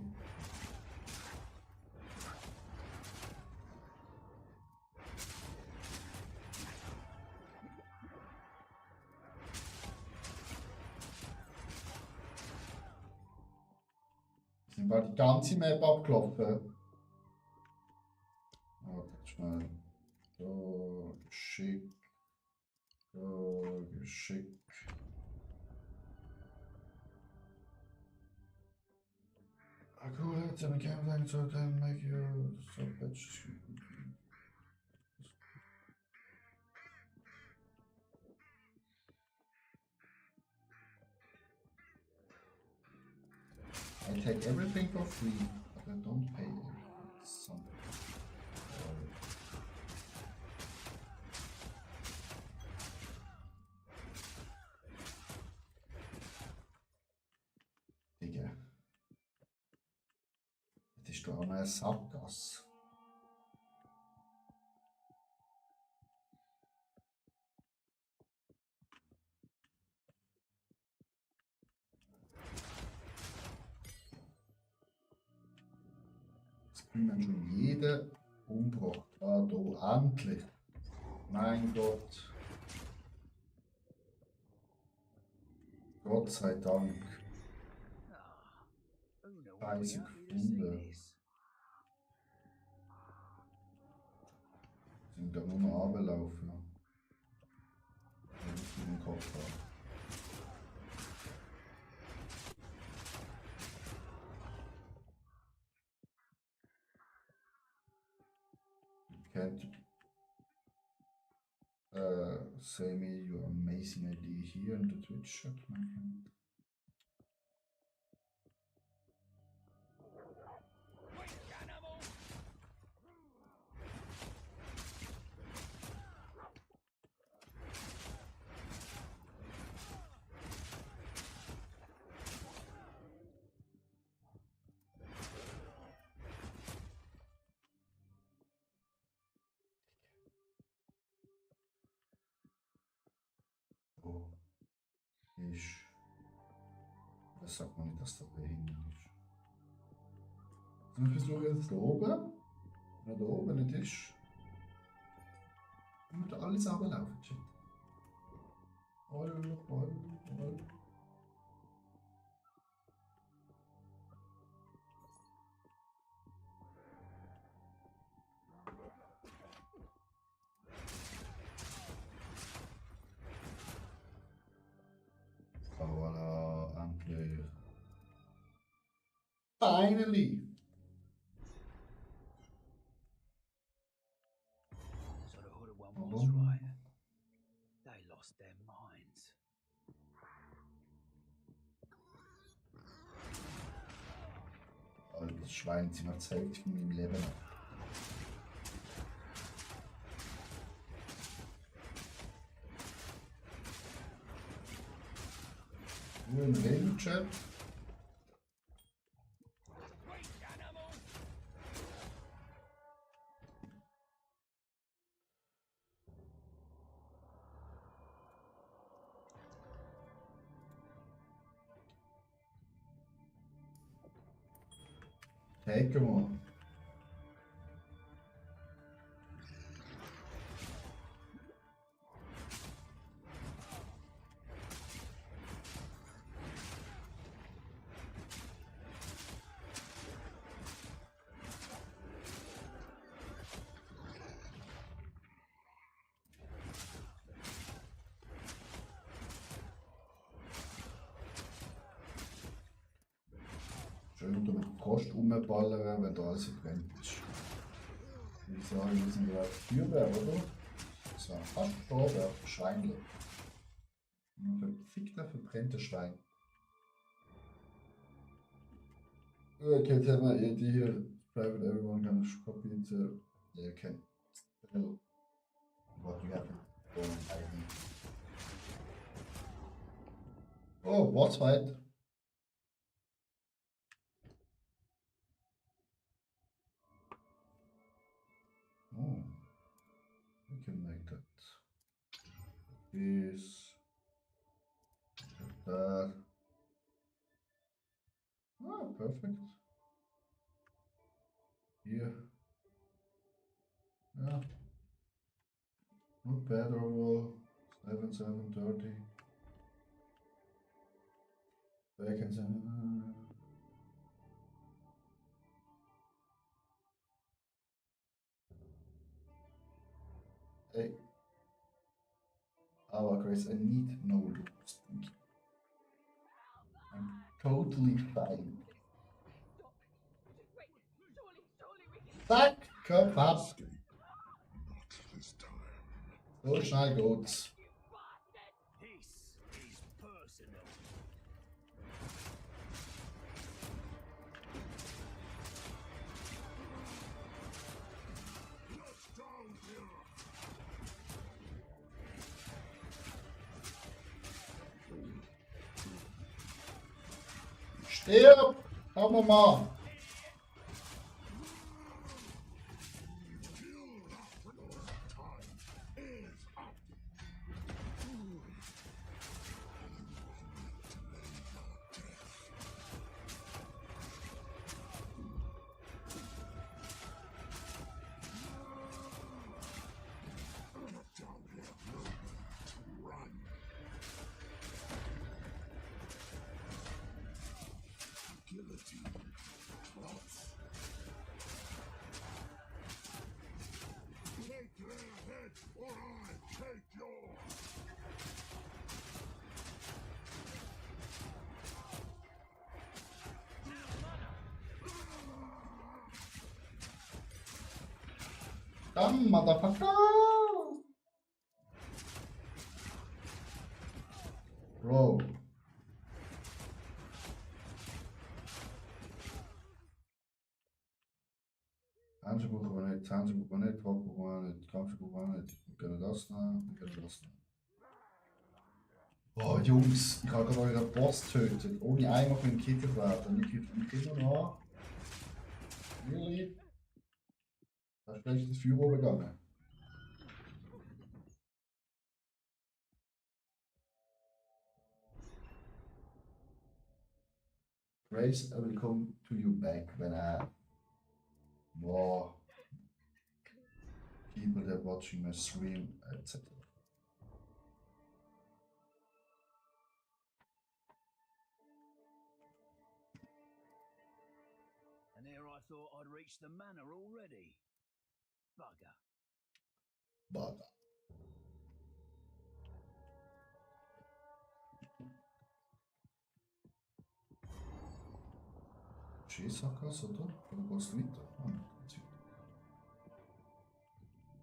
Sind wir die ganze Map abgelaufen? Warte schnell. So, schick. So, schick. Cool, jetzt haben wir keine so then make you so bitch. I take everything for free, but I don't pay something. Digga. Das ist doch auch noch eine Sackgasse. Das können wir schon jeden umgebracht. Ah, da, endlich. Mein Gott. Gott sei Dank. Ah, who knew Drei I'd be happy to see Sekunden. this? Sind da nur noch runterlaufen. Wenn ich den Kopf habe. Can't say me your amazing idea here in the Twitch chat, my friend. Oh, ist. Das sagt man nicht, dass das behindert ist. Ich versuche jetzt da oben. Wenn er da oben nicht ist. Dann wird alles runterlaufen, shit. All. Oh, voilà, endlich. Finally! So the hooded one Oh. was right. They lost their minds. Alter, das Schwein zieht mir die Hälfte von meinem Leben ab. Nur ein Redenchat. Take mal. Schön unter mit Kost rumballern, wenn da alles verbrennt ist. Ich sage, wir sind gerade Feuerwehr, oder? So, fast Feuerwehr, Schweinle. Verfickter, verbrannter Schwein. Okay, tell my idea here. Private, everyone can copy it. Yeah, you can tell what you have in ID. Oh, what's right? Oh, we can make that. This. That. Oh, perfect. Hier. Ja. Not bad overall. 7, 7, 30. Vacancy. Hey. Oh, Grace, I need no rules. Thank you. I'm totally fine. Stop. Just wait. Surely we can. Zack, Kopf ab. Escape. Not this time. So schnell geht's. This is personal. Let's down here. Stirb! Haben wir mal. Take their heads or I take yours. Dann, Motherfucker! Bro. Handje brauchen wir nicht, Handje brauchen wir nicht, Rock brauchen wir nicht, Kampf brauchen wir nicht. Wir können das nehmen, wir können das nehmen. Oh Jungs, ich habe gerade euren Boss getötet, ohne einmal mit dem Kitten werden. Ich kriege mich immer noch an. Really? Da ist gleich das Feuer oben gegangen. Grace, I will come to you back when I more people that watching my stream, etc. And there I thought I'd reached the manor already. Bugger. But Schießhackers, oder? Oder geht's weiter? Ah, geht's weiter.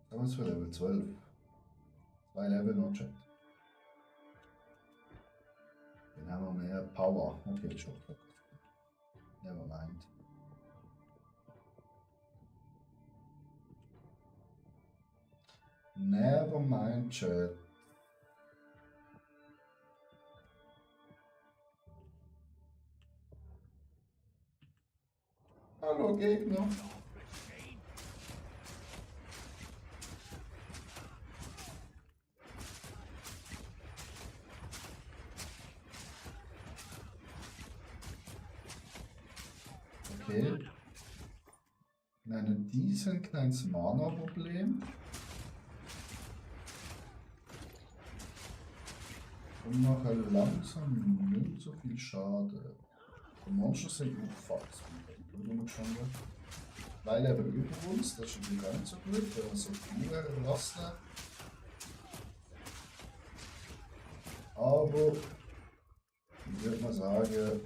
Sagen wir es für Level 12. 2 Level noch Chat. Dann haben wir mehr Power. Okay, schon. Never mind. Never mind, Chat. Hallo Gegner. Okay. Nein, die sind ein kleines Mana-Problem. Und nachher langsam nimmt so viel Schaden. Die Monster sind aufgefasst. Weil er über uns, das ist natürlich gar nicht so gut, wenn man so viel lassen. Aber ich würde mal sagen,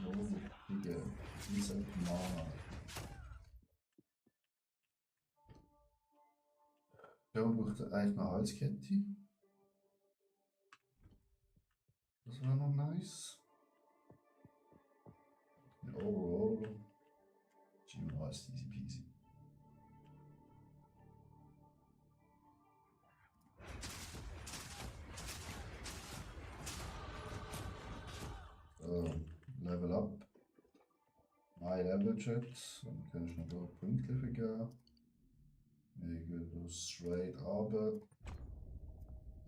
so, diese Mana. Ja, man braucht eigentlich eine Halskette. Das wäre noch nice. Overall. Gino ist easy peasy. So, Level up. My Level Chat. Dann kann ich noch Punkte vergeben. Wir gehen straight runter.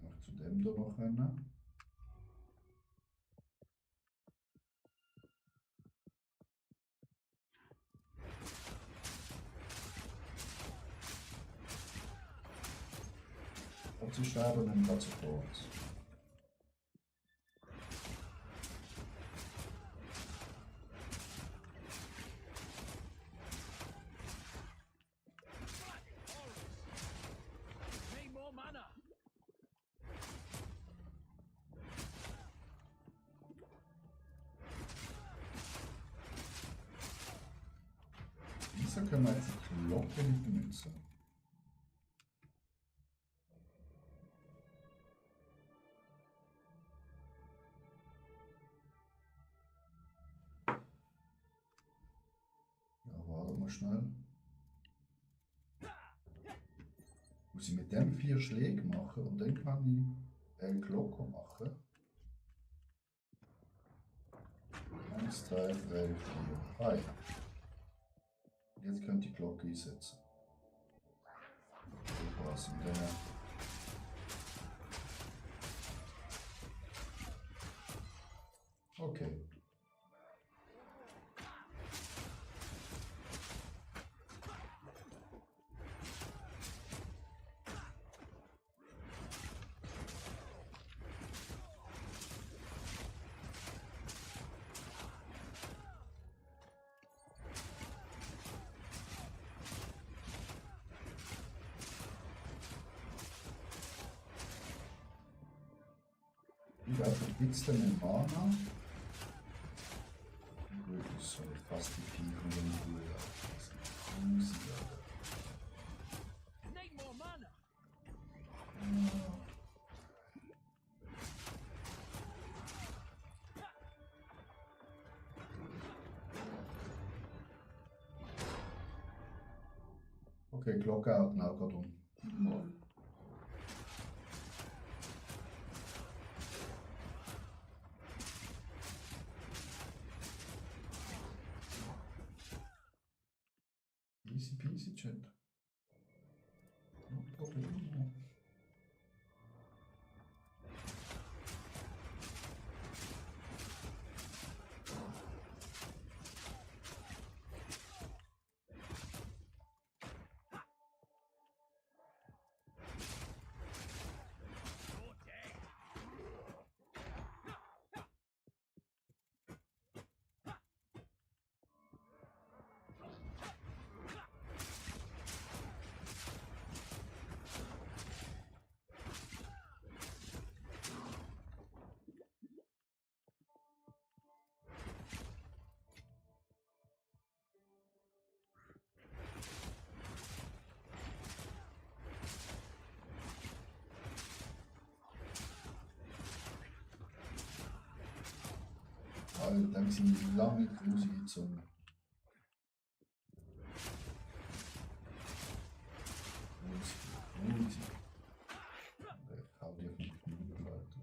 Noch zu dem da noch rein. Sie sterben und gerade sofort. Need more mana. Wieso können wir jetzt die Glocke nicht benutzen? Ja, warte mal schnell. Muss ich mit dem 4 Schläge machen und dann kann ich Glocke machen. 1, 2, 3, 4. Ah ja. Jetzt könnt ihr die Glocke einsetzen. So was und dann. Okay. Ich glaube, jetzt den Mana. Gut, das soll fast die Viecher in Ruhe lassen. Need more mana. Okay, Glocke hat ihn auch gerade um. Easy peasy, Chat. No problem. You're dead. Alter, dann sind die lange grusige Zunge. Grusig. Ich hau dir auf den Knie, Leute.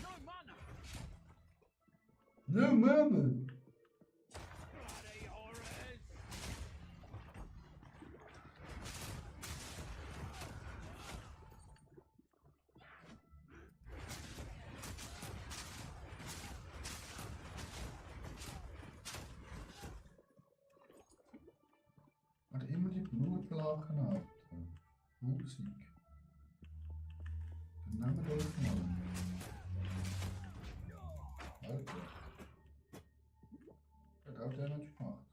No mana. No, Mama! Bloody horrors. Hat immer die Blutlachen ab. Grusig. Dann nehmen wir doch mal. Alter. Hat auch Damage gemacht.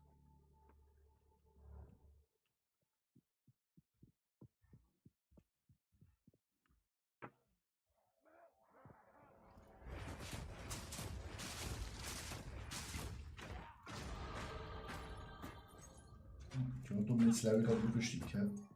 Schon dumm ins Level gerade übersteigen.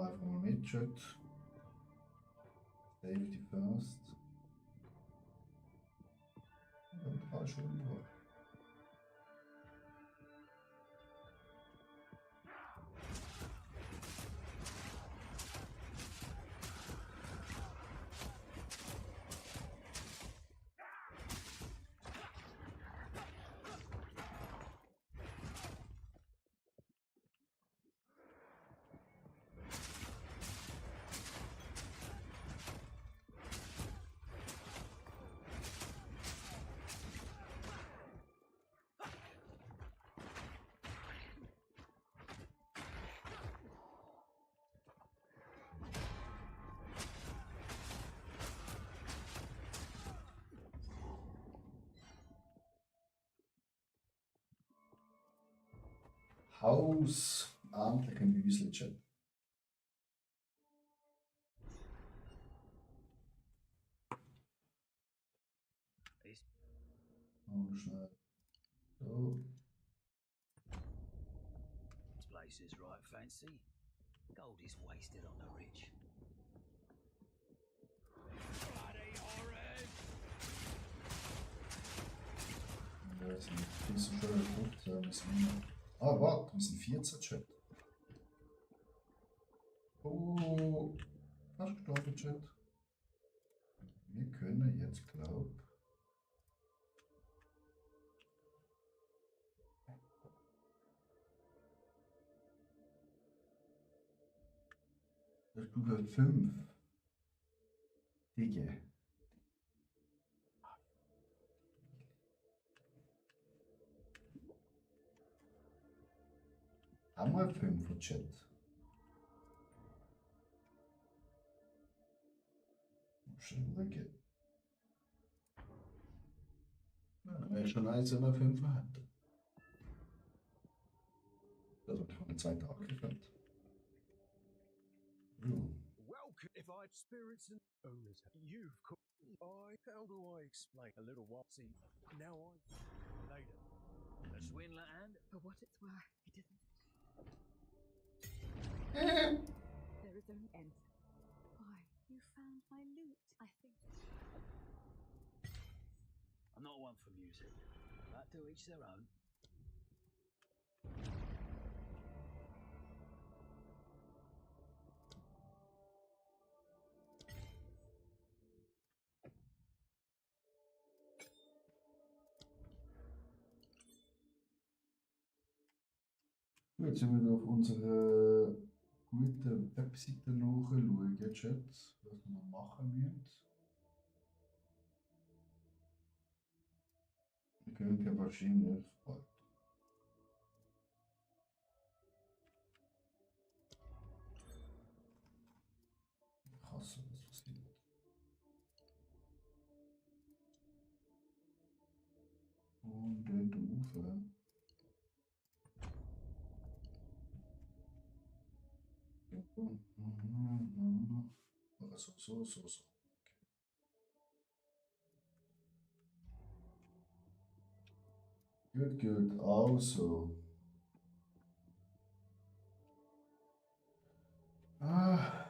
wir einfach mal mit, Chat. Safety first. Und 3 Stunden durch. Haus, endlich ein Müsli-Chat. This Oh, schnell. So. place is right fancy. Gold is wasted on the rich. Bloody horrid! Ja, das sind viel zu schön geguckt. Warte, wir sind 14 Chat. Oh, fast gestorben, Chat. Wir können jetzt, glaub. Stufe 5. Digge. Haben wir 5 Chat? Schon schauen. Ja, wäre schon nice, wenn wir 5 hätten. Das wird von der zweiten abgefällt. Welcome. If I experience an owners, you've caught. How do I explain? A little while. See, now later. The swindler and For what it's worth, it isn't. There is only end. Why, you found my loot, I think. I'm not one for music, but to each their own. Gut, jetzt sind wir auf unserer guten Webseite nachschauen, Chat, was wir noch machen müssen. Wir können ja wahrscheinlich bald. Ich hasse, was passiert. Und dort rauf. So. Gut, also. Ah.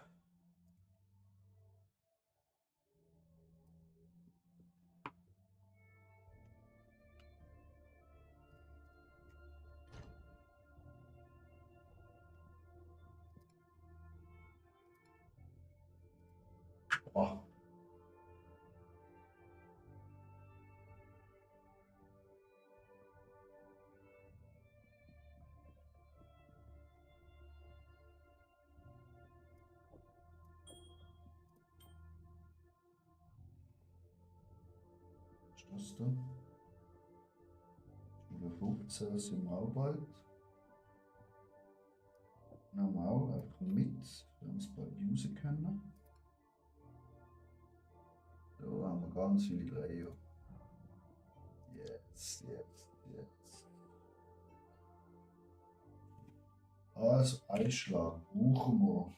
Oh. Was ist das da? Stufe 15 sind wir auch bald. Normal, einfach mit, wenn wir es bald usen können. Da haben wir ganz viele Reihen. Yes. Also, Einschlag brauchen wir.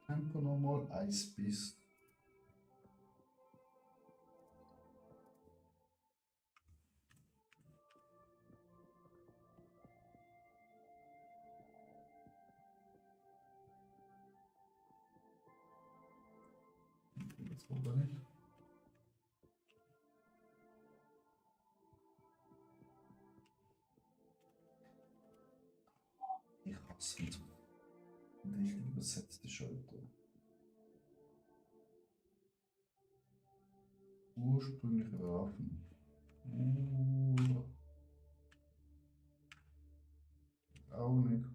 Tempo nochmal 1 bis. Jetzt oder nicht? Ich hasse nicht richtig übersetzte Schalter. Ursprüngliche Waffen. Auch nicht.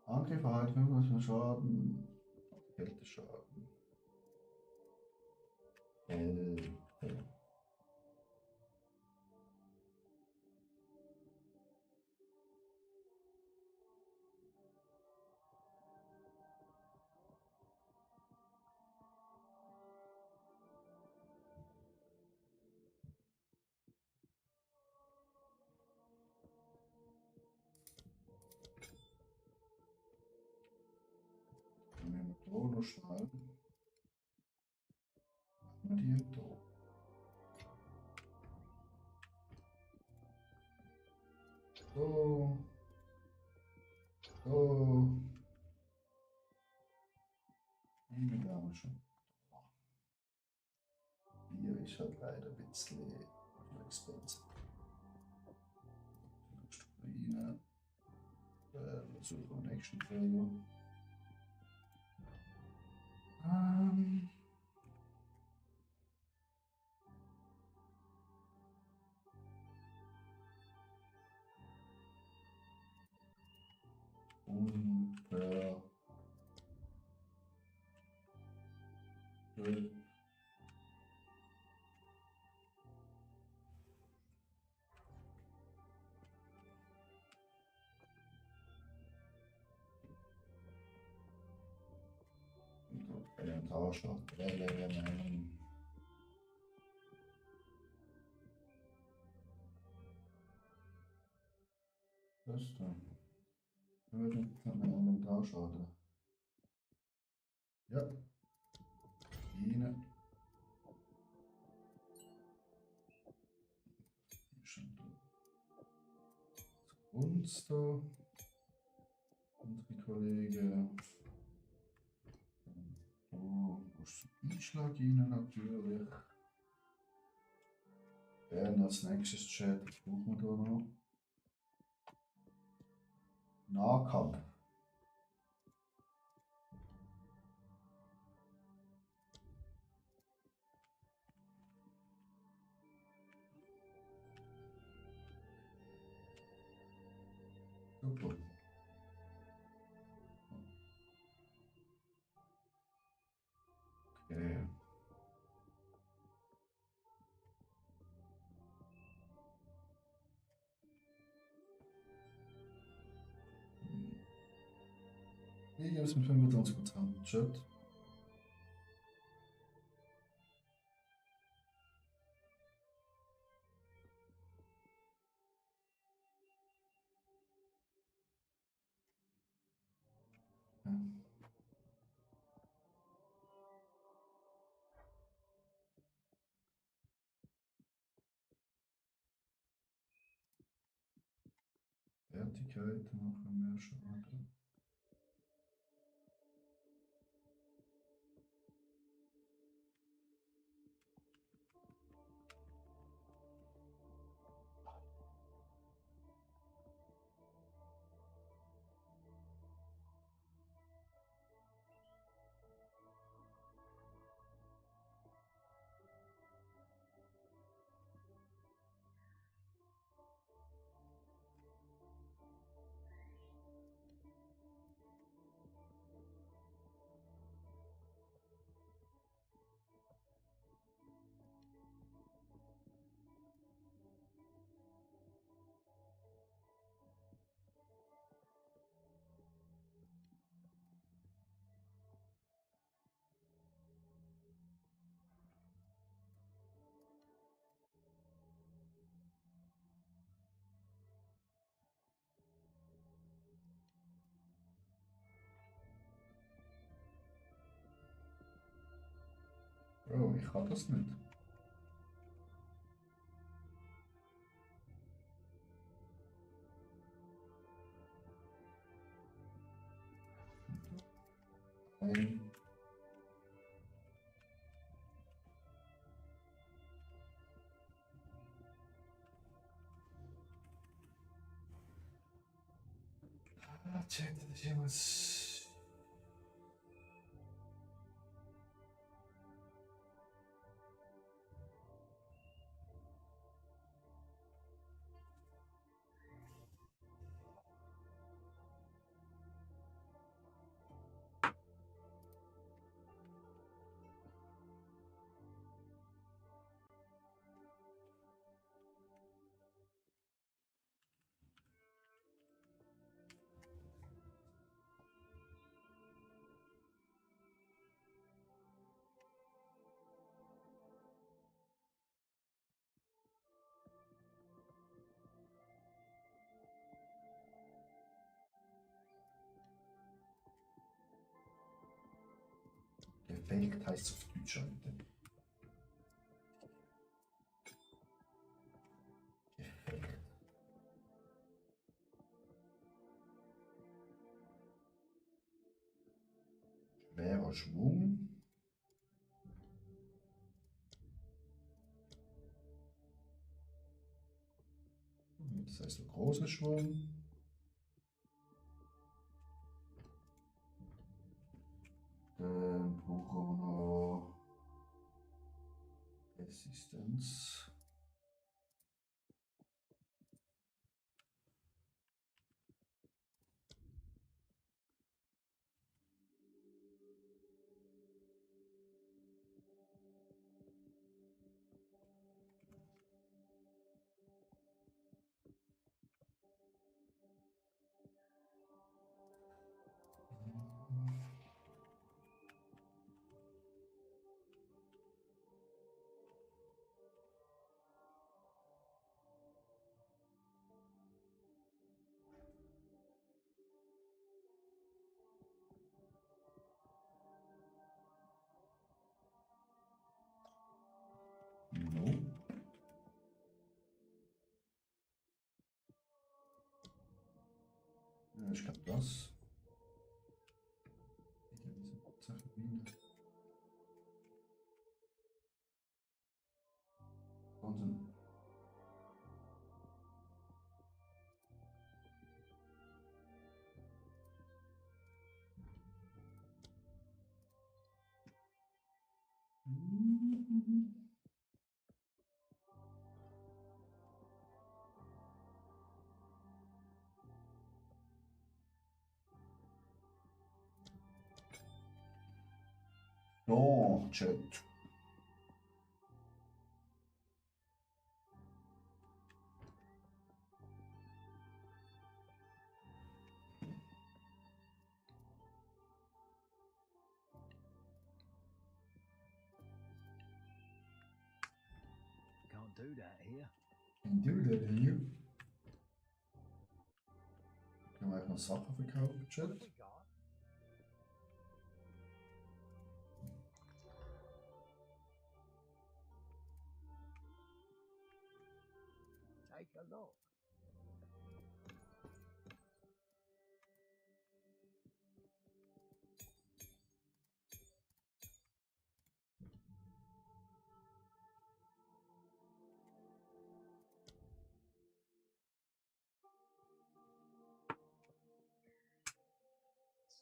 Angriff erhalten 25 Schaden. Kälteschaden. Kälte. Dann nehmen wir hier noch schnell. Machen wir die hier. So. So. Die haben wir schon. Bier ist halt leider ein bisschen expensive. Rein. Suche Action Failure. Tauscher, das ist da. Einen Tauscher. Ja. Jene. Uns da. Unsere Kollegen. Einschlag rein natürlich. Dann als nächstes Chat, was brauchen wir da noch? Nahkampf. Super. Okay. Ich gebe es mit 25% Chat. Ja. Fertigkeiten machen wir schon mal. Bro, ich kann das nicht. Ein. Ah, check, das ist irgendwas. Gefaked heißt auf Deutsch heute. Gefaked. Schwerer Schwung. Das heißt ein großer Schwung. Dann brauchen wir noch Resistance. No. Ja, ich glaube das. Diese Sachen wieder. Wahnsinn. So, Chat. Can't do that here. Can do that here. Können wir noch Sachen verkaufen, What Chat? have we got? Take a look.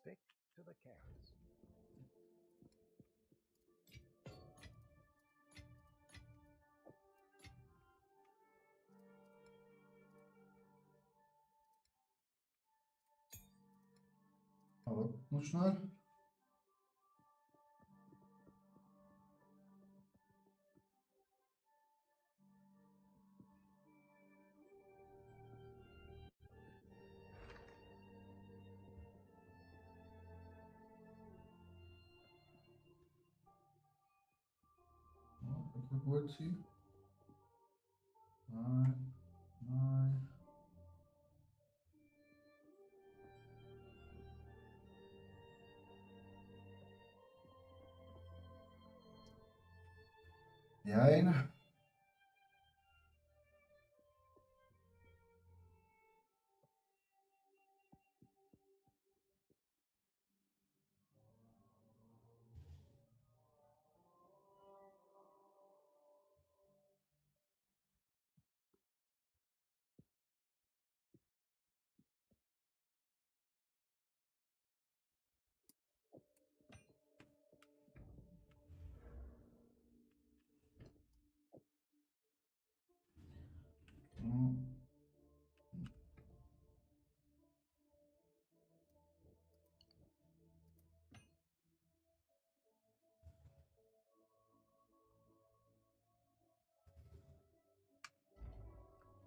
Stick to the carrots. Aber noch schnell. Ja, das wird gut sein. Nein, nein. Jein. Hm.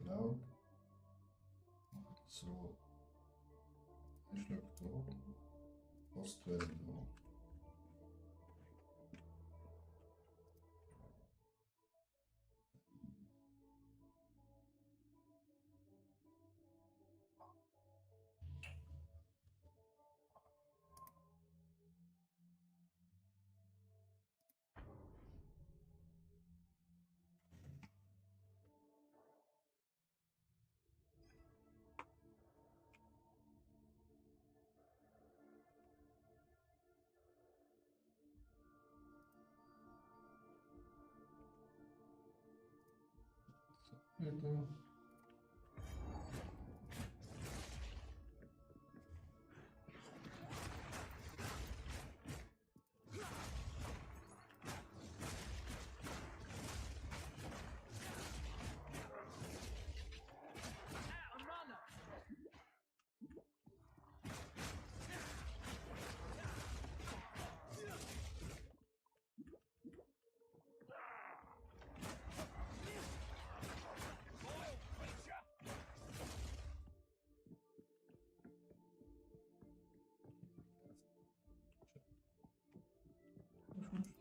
Genau. So. Ein Schluck da. Fast wäre da. Wieder.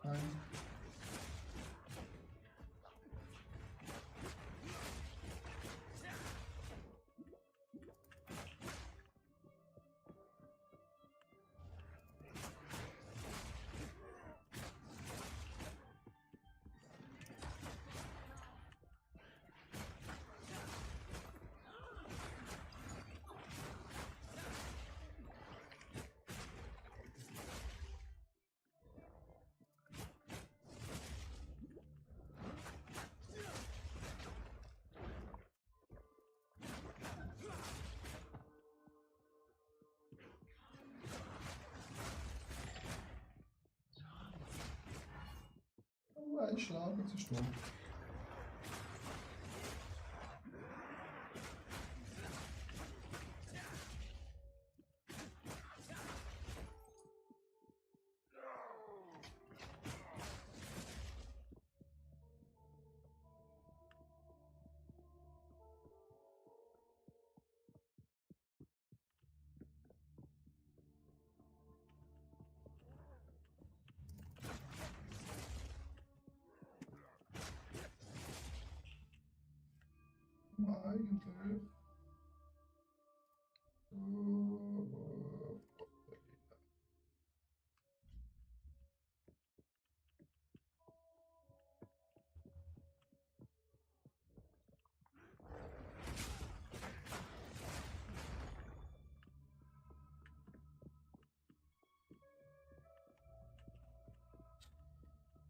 Nein. Oh, ein Schlag, jetzt ist tot. Eigentlich.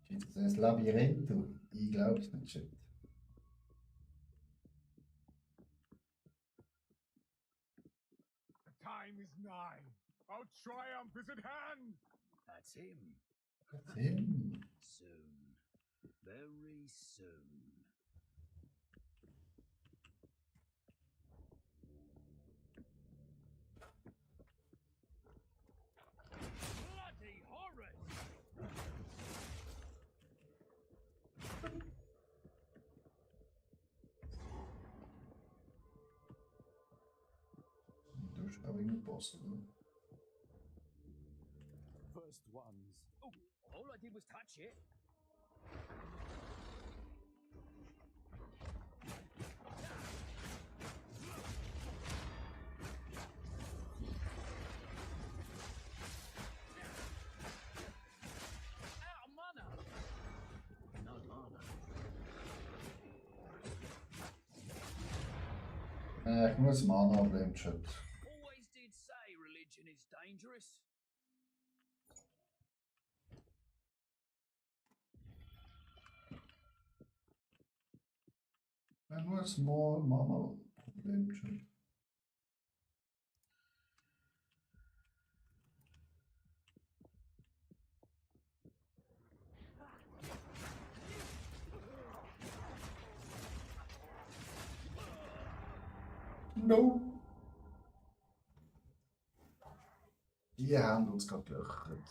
Shit, das ist ein Labyrinth. Ich glaube es nicht. Shit. The time is nigh. Our triumph is at hand. That's him. That's him. Soon. Very soon. Bloody horrors! Du hast auch irgendeinen Boss, oder? First ones. Oh, all I did was touch it. Out of mana. No mana. Ich muss Mana aber im Chat. Always did say religion is dangerous. Ich muss mal Mana im Chat. No! Die haben uns gerade gelöchert.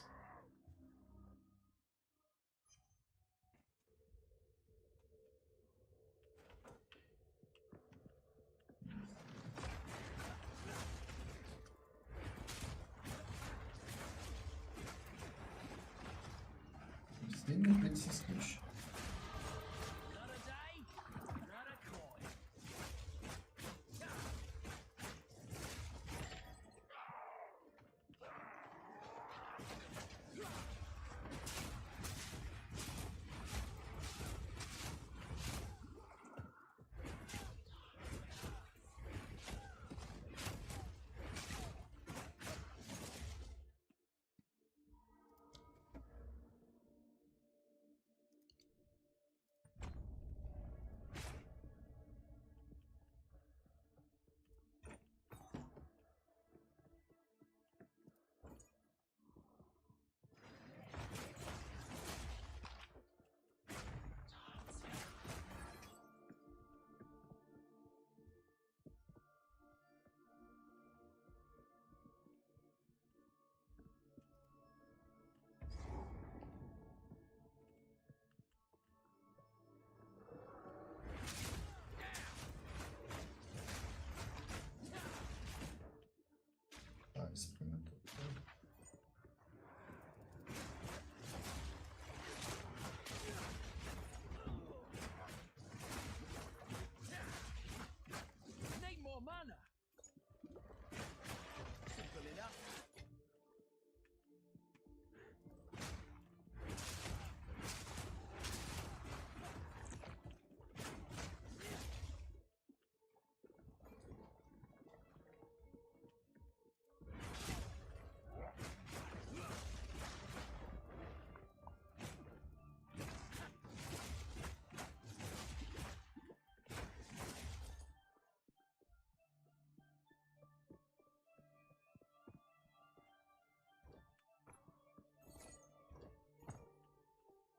Das Ding ist jetzt nicht. Not a day, not a coin. Scheiße, bringen. Need more mana. Simple enough.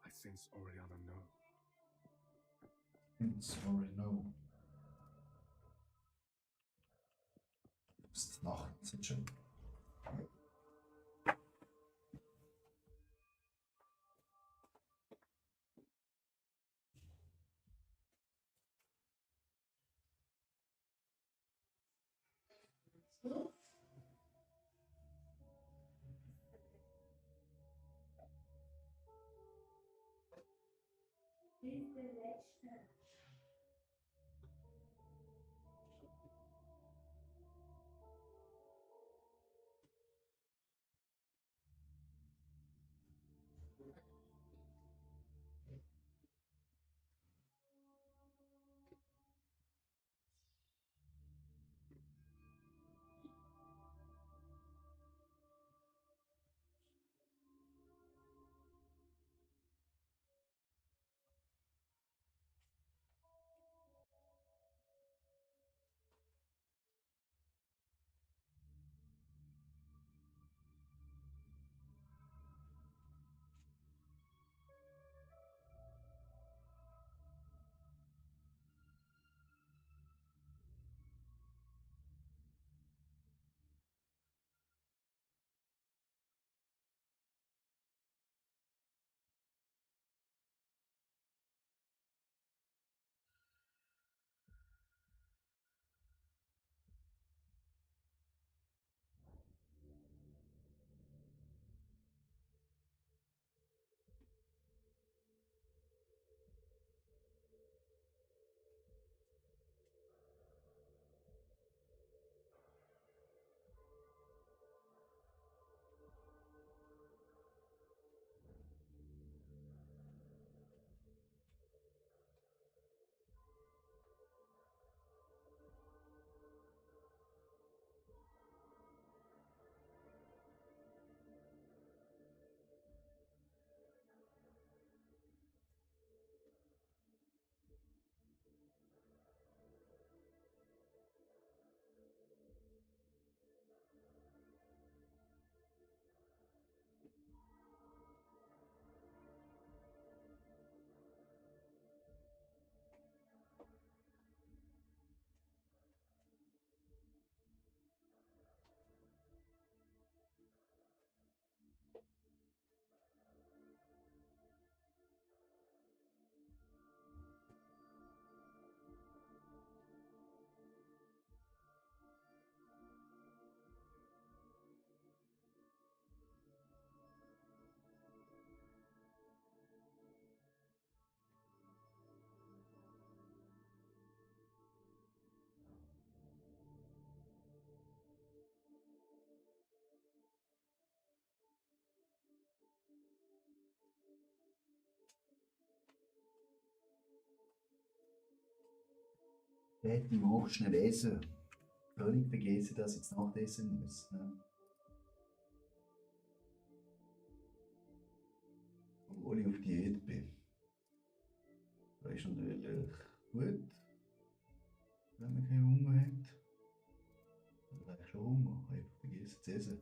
I sense Oriana no. Sorry, no. Ist Nacht, sicher. hätte ich auch schnell essen. Völlig vergessen, dass ich jetzt Nachtessen muss. Ne? Obwohl ich auf Diät bin. Das ist natürlich gut, wenn man keinen Hunger hat. Dann habe ich schon Hunger, ich habe einfach vergessen zu essen.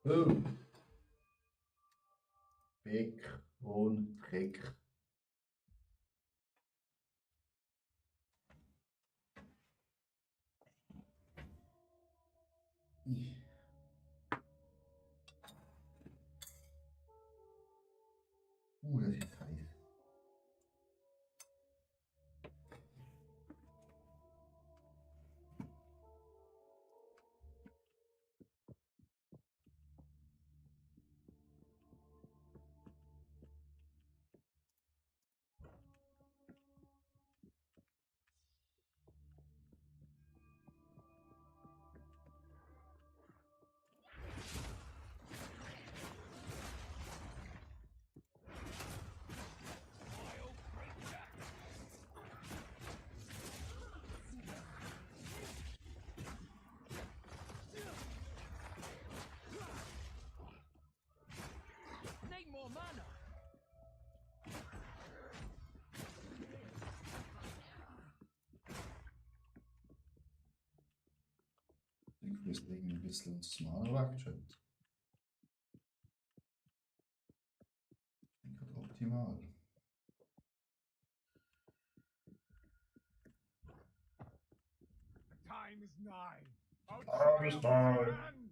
Oh. Beck und Dreck. Das ist heiß. Need more mana. Ich frisst irgendwie ein bisschen das Mana weg, Chat. Ich denke gerade optimal. Time is nigh. I'll Time is nigh. man.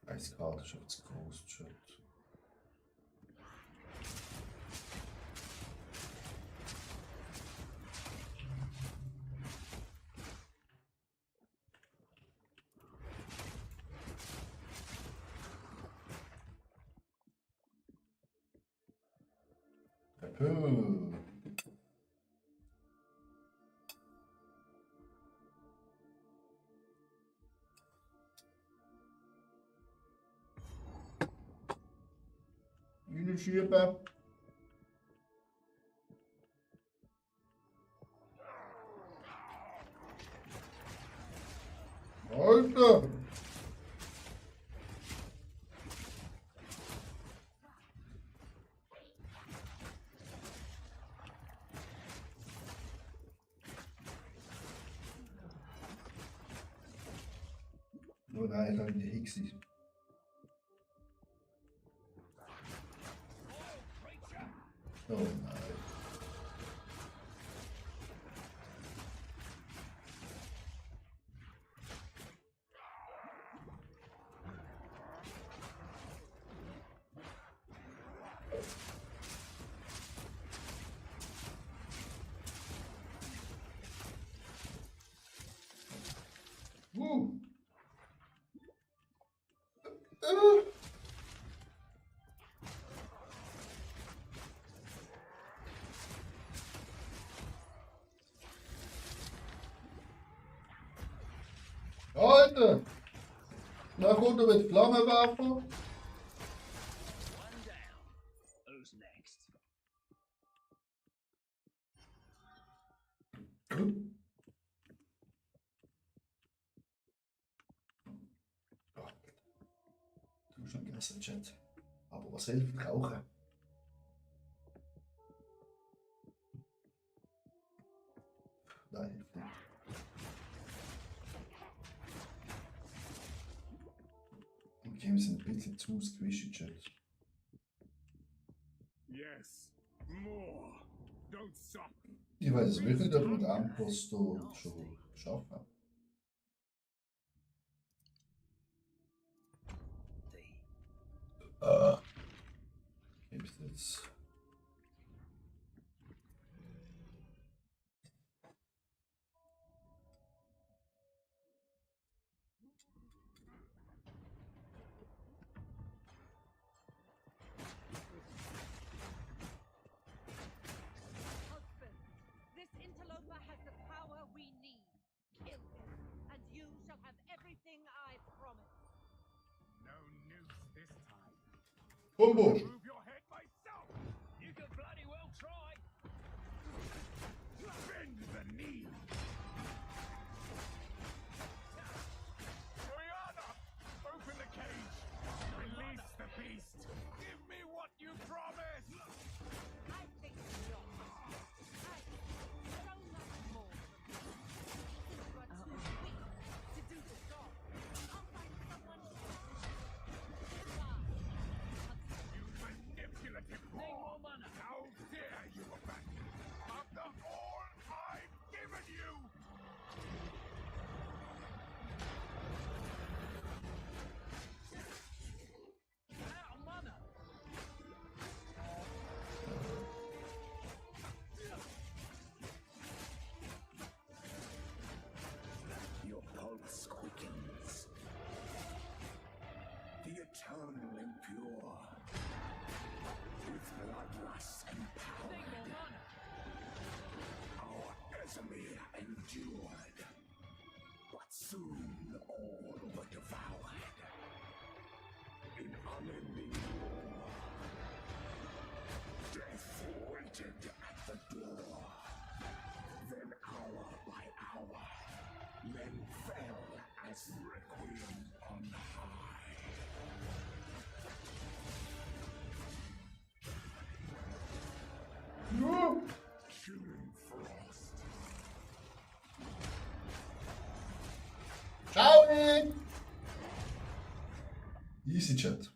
Eiskarte ist aber zu groß, Chat. Puh. Schieben. Alter! Oh nein, ich habe die Hixi. Oh nein. Alter! Na kommt er mit Flammenwerfer. One down. Who's next? Du schon gegessen, Chat. Aber was hilft Rauchen? Nein, hilft nicht. Okay, wir sind ein bisschen zu squishy, Chat. Yes. More. Don't stop. Ich weiß es wirklich nicht, ob wir den Imposter schon schaffen. Okay, bis jetzt. Husband, this interloper has the power we need. Kill him, and you shall have everything I promised. No news this time. Humbug! Move your head myself. You can bloody well try. endured, but soon all were devoured. In unending war, death waited at the door. Then hour by hour, men fell as requiem on high. No! Killing frost. Ciao! Easy chat.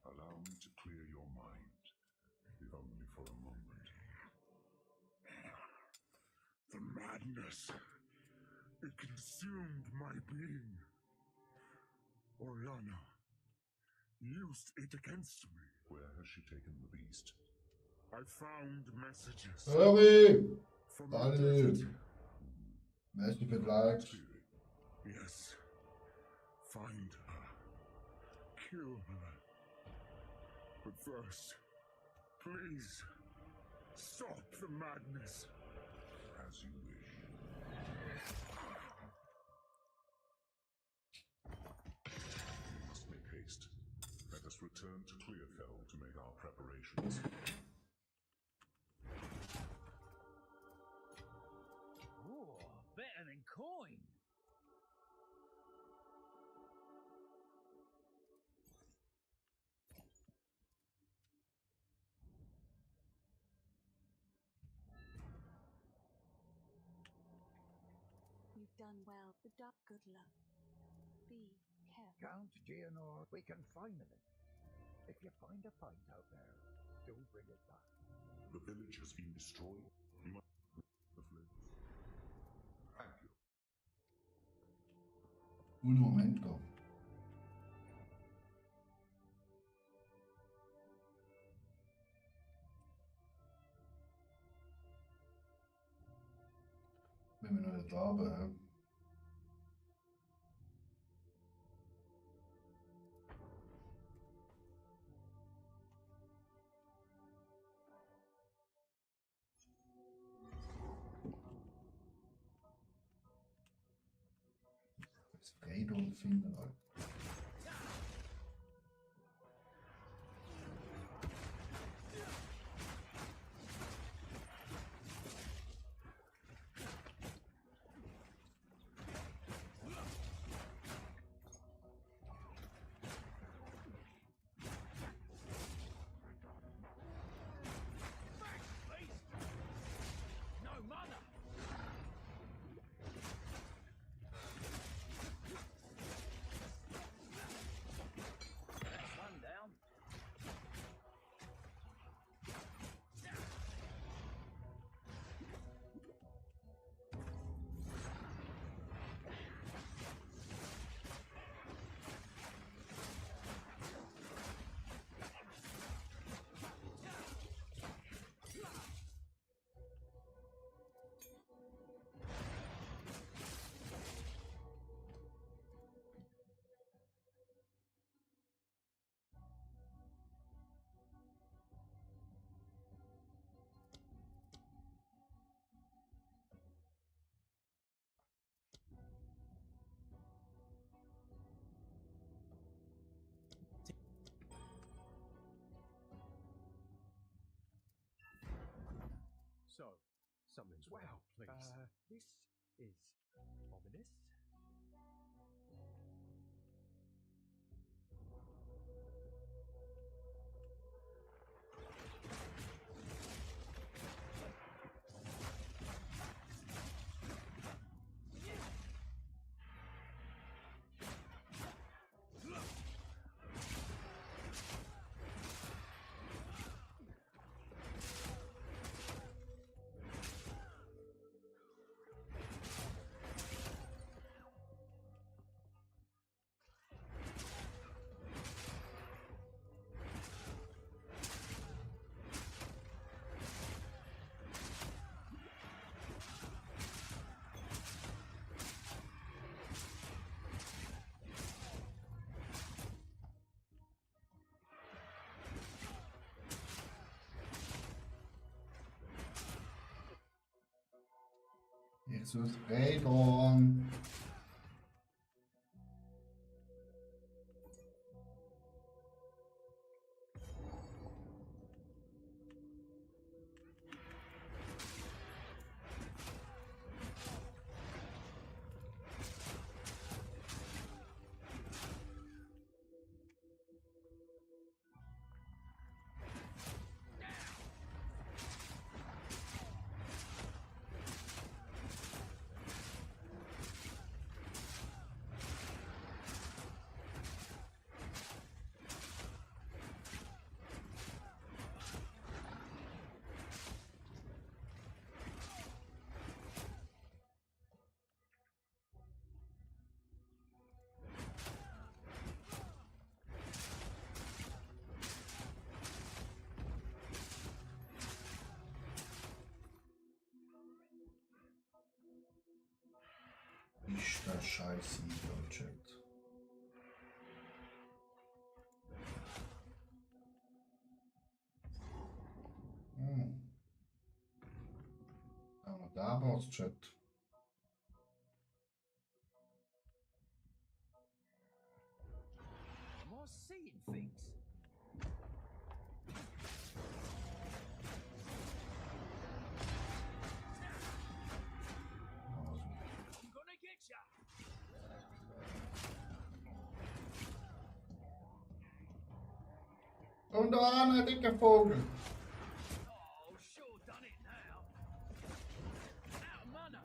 Allow me to clear your mind, if only for a moment. The madness, it consumed my being. Oriana used it against me. Where has she taken the beast? I found messages Hurry! from the Allez! desert. Merci für Likes. Yes. Find her. Kill her. But first, please, stop the madness. As you wish. We must make haste. Let us return to Clearfell to make our preparations. Oh, better than coin. You've done well. The dark good luck. Be careful. Count Geonor, we can finally. If you find a pint out there, do bring it back. The village has been destroyed. We must have lived. Thank you. Un momento. Wenn wir noch nicht da haben. Das Freidolf finden, Alter. No mother. That's one down. So, something's Well, wrong, please. this is ominous. Jesus Rhaegon. Ist das scheiße, Chat. Da war's, Chat. Am I seeing things? I'm gonna get ya! Und da ein dicker Vogel. Oh, sure done it now. Out of mana.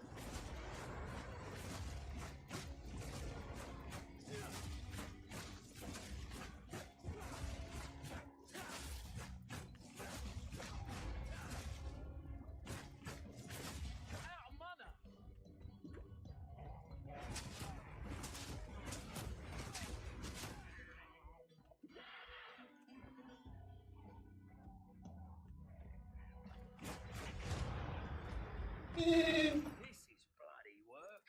Out of mana. This is bloody work.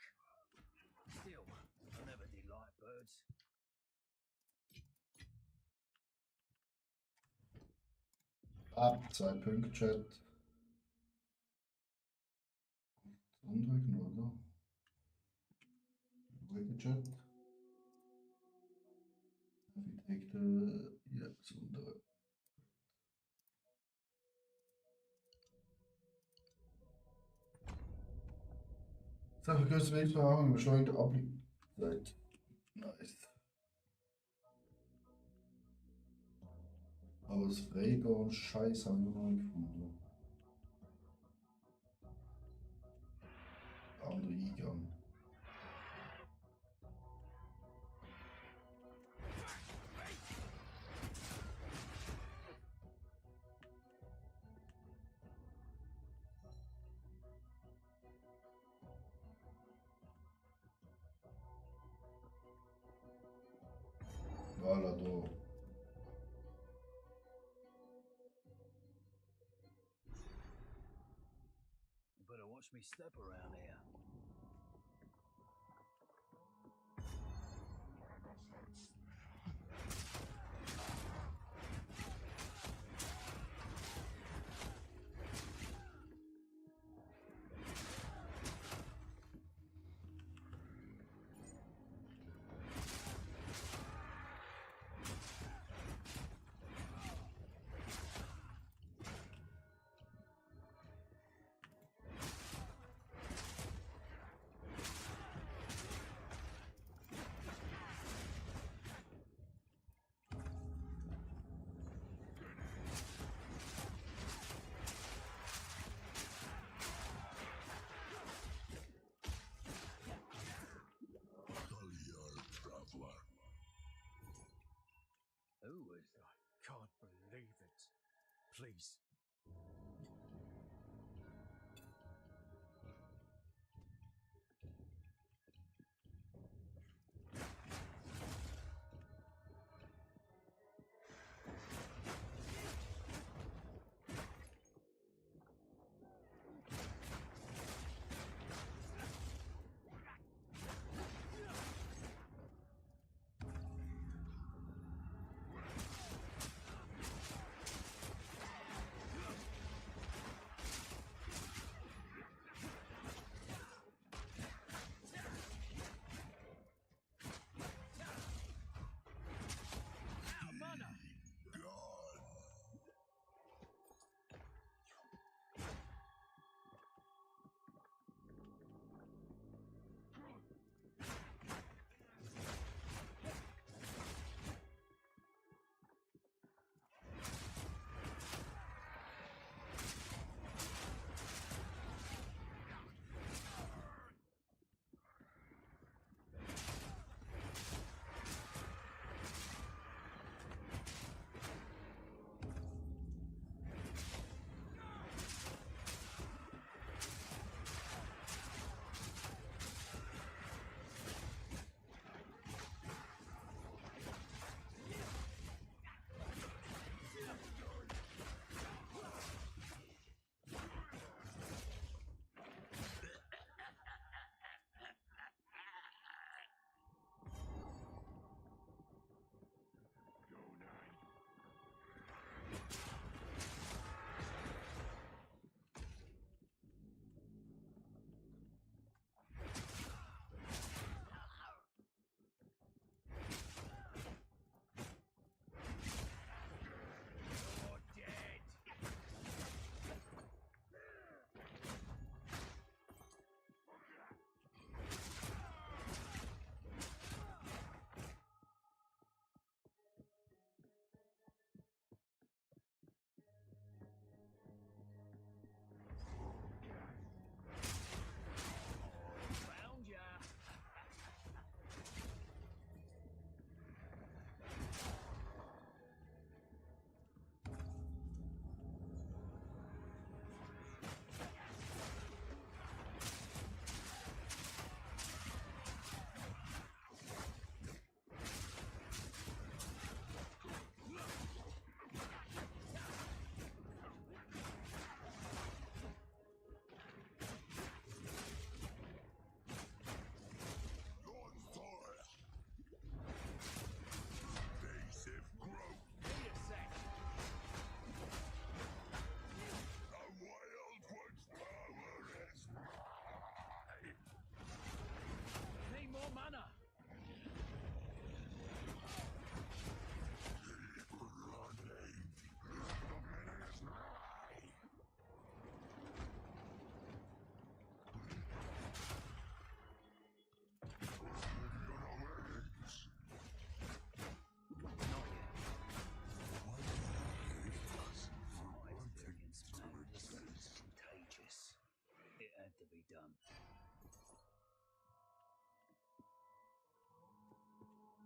Still, I never did like birds. Ab, 2 Punkte, Chat. Umdrücken, oder? Ruhige Chat. Wie trägt ja, das untere. So, größte Wegverfahren, beschleunigte Abliegzeit. Nice. Aber das Rhaegon Scheiß haben wir noch nicht gefunden. Andere Eingang. Voilà, da. Better watch me step around here. Who was that? Can't believe it. Please.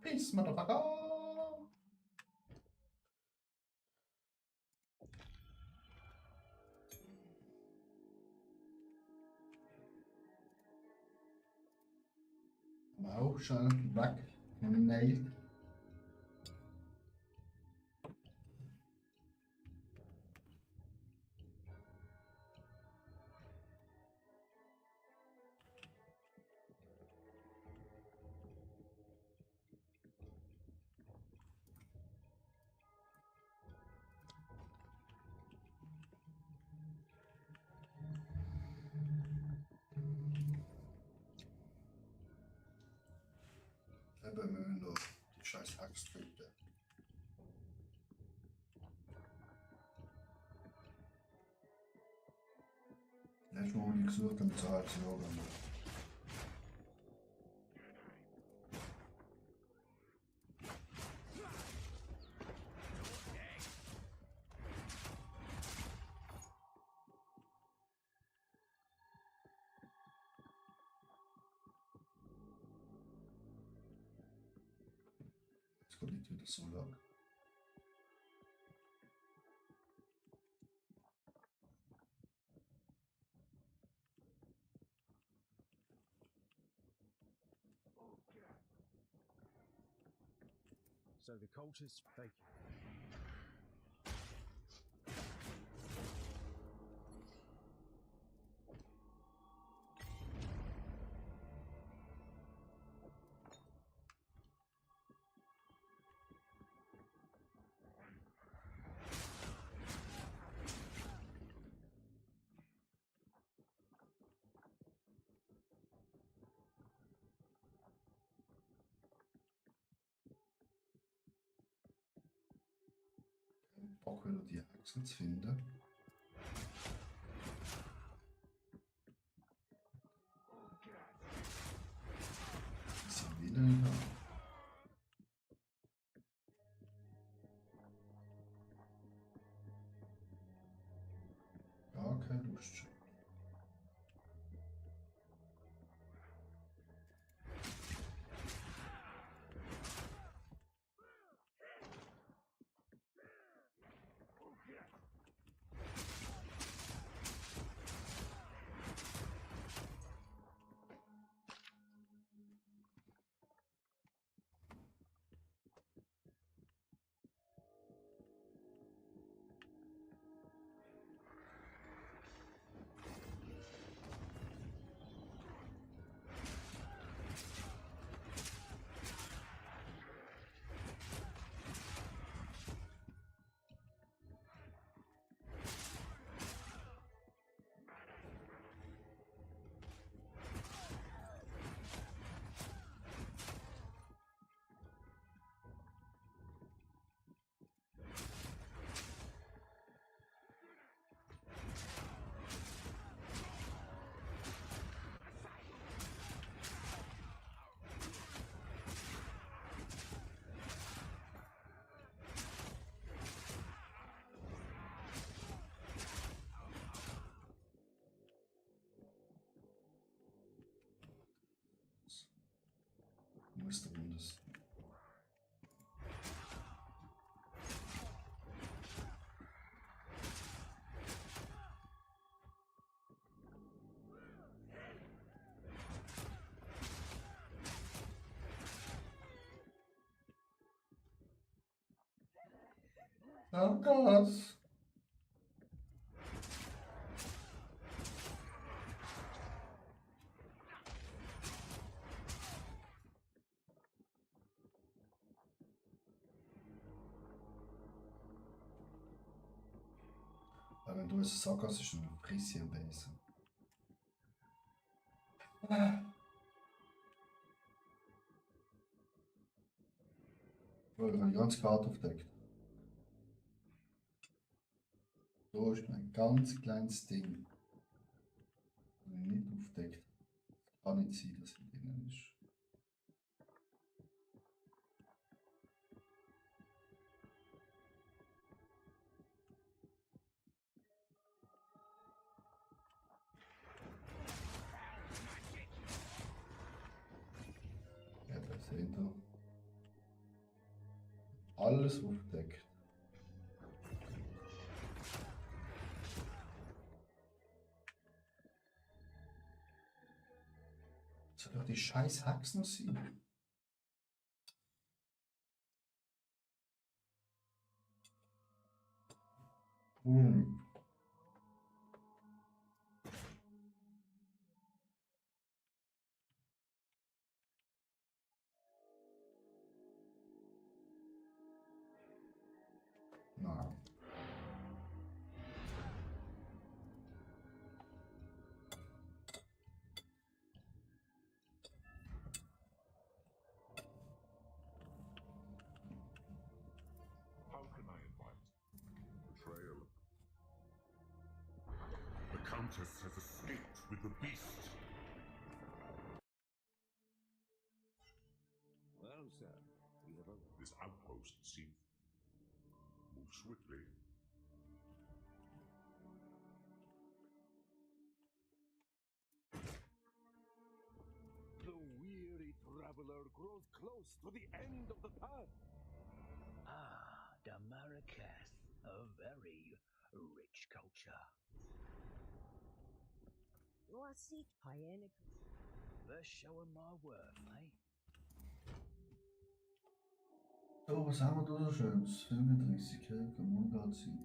Peace, Motherfucker! Auch schon weg. Nailed. Eben müssen wir die scheiß Axt töten. Letztes Mal, wo ich gesucht habe, so halb Jahr gegangen. Jetzt kommt nicht wieder so lang. So the cultists, they... Bock wieder die Achsen zu finden. Die sind wieder nicht da. Gar keine Lust schon. Musterbundes. Oh Gott. Wenn du es sagst, ist ein Frissi am Besen. Ich habe die ganze Karte aufgedeckt. Da ist ein ganz kleines Ding. Das ich nicht aufgedeckt. Kann nicht sein, dass er drinnen ist. Eben, seht ihr. alles aufdeckt. Soll doch die scheiß Hex noch sein? Boom. Nein. How can I invite? Betrayal. The Countess has escaped with the beast. Well, sir, you have a... This outpost seems... Move swiftly. The weary traveler grows close to the end of the path. Ah, the Marrakesh, a very rich culture. Voici Hyena. The showing my worth, eh? So, was haben wir da so Schönes? 35 Helge, Magazin.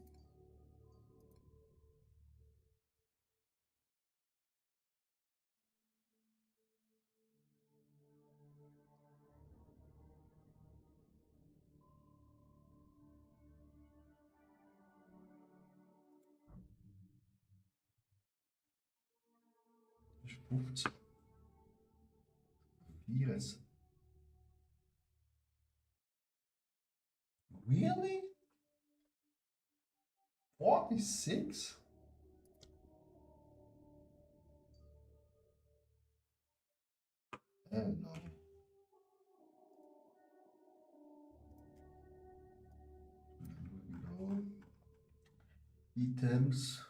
Das ist 15. Virus. Really? 46? No. No. Items.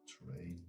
Trade.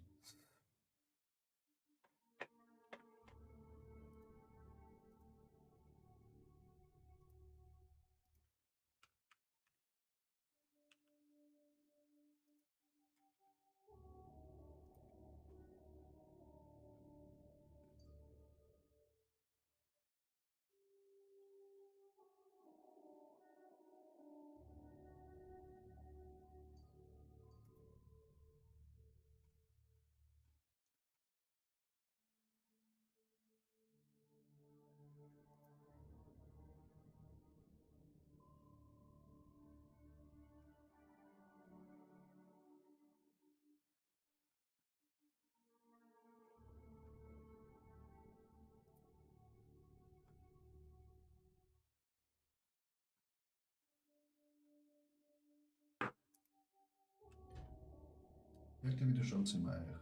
Möchte wieder schon zum Eier.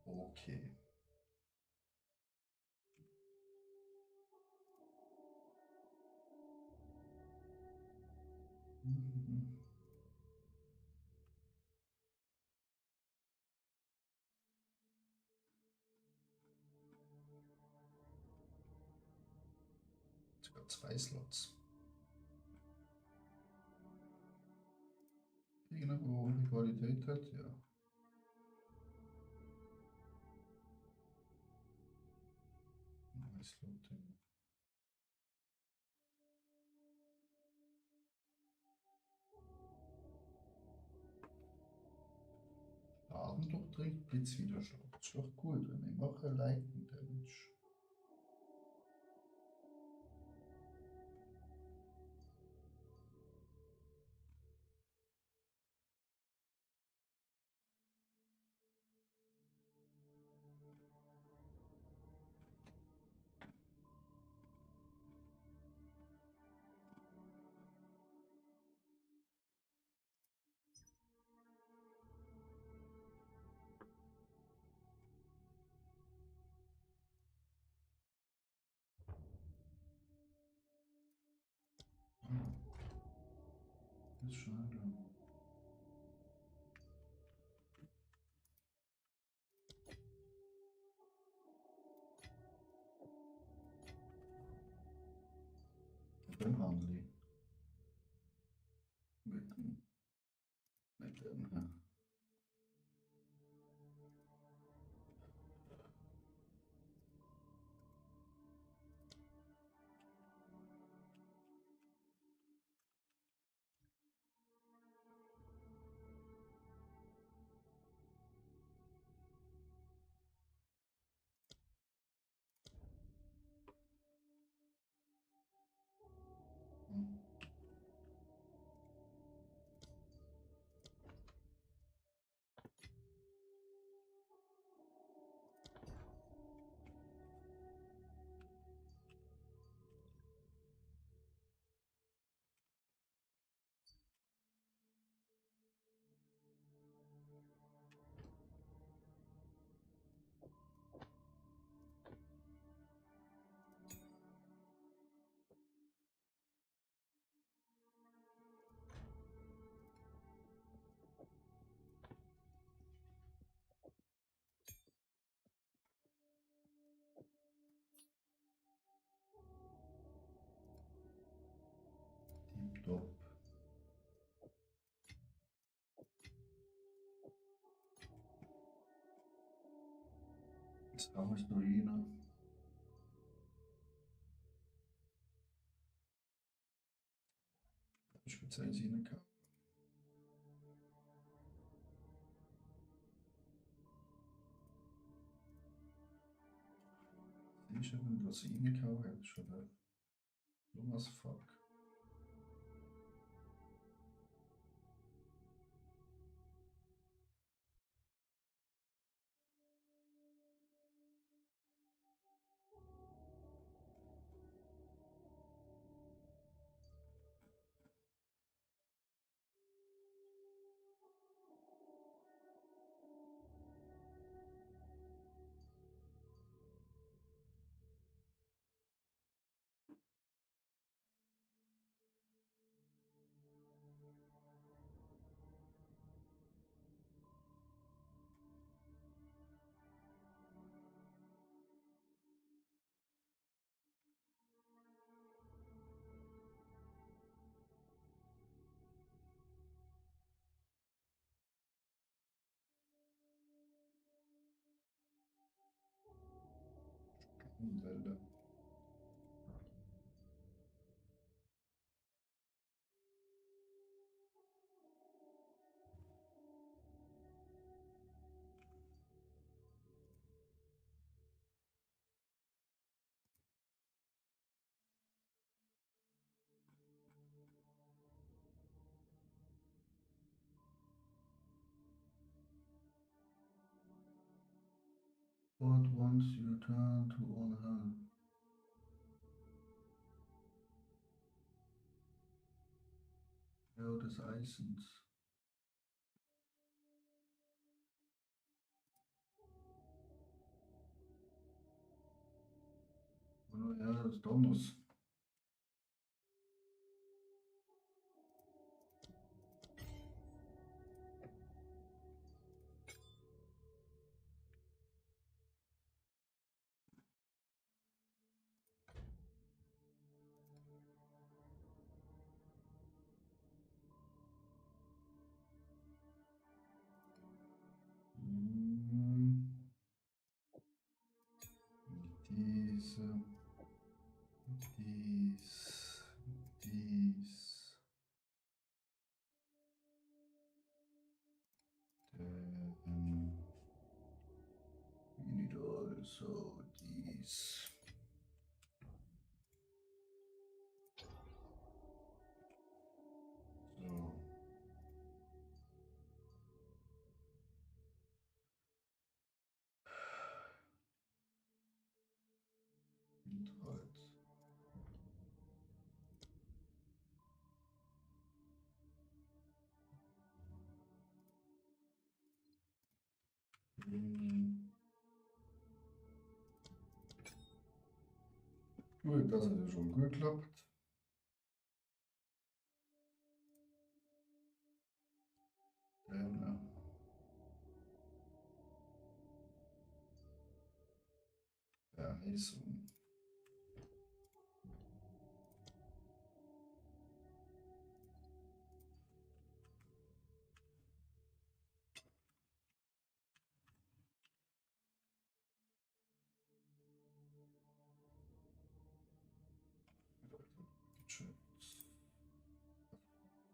Okay. Sogar 2 Slots. Irgendwo hohe Qualität hat, ja. Ein Slot hin. trinkt Blitzwiderstand. Das ist doch gut, wenn wir machen Lightning Damage. Das ist schade. Beim Handel. Mit dem, ja. Tipptopp. Jetzt haben wir es noch rein. Speziell rein kann. Siehst du, wenn du was reingehauen hast, schon dumm as fuck. Welle. What once you turn to on her. Ja, des Eisens. Oder ja, des Donners. Diese, dies, So, dies. So. Windholz. Gut, das hat ja schon gut geklappt. Dann, Verheißung.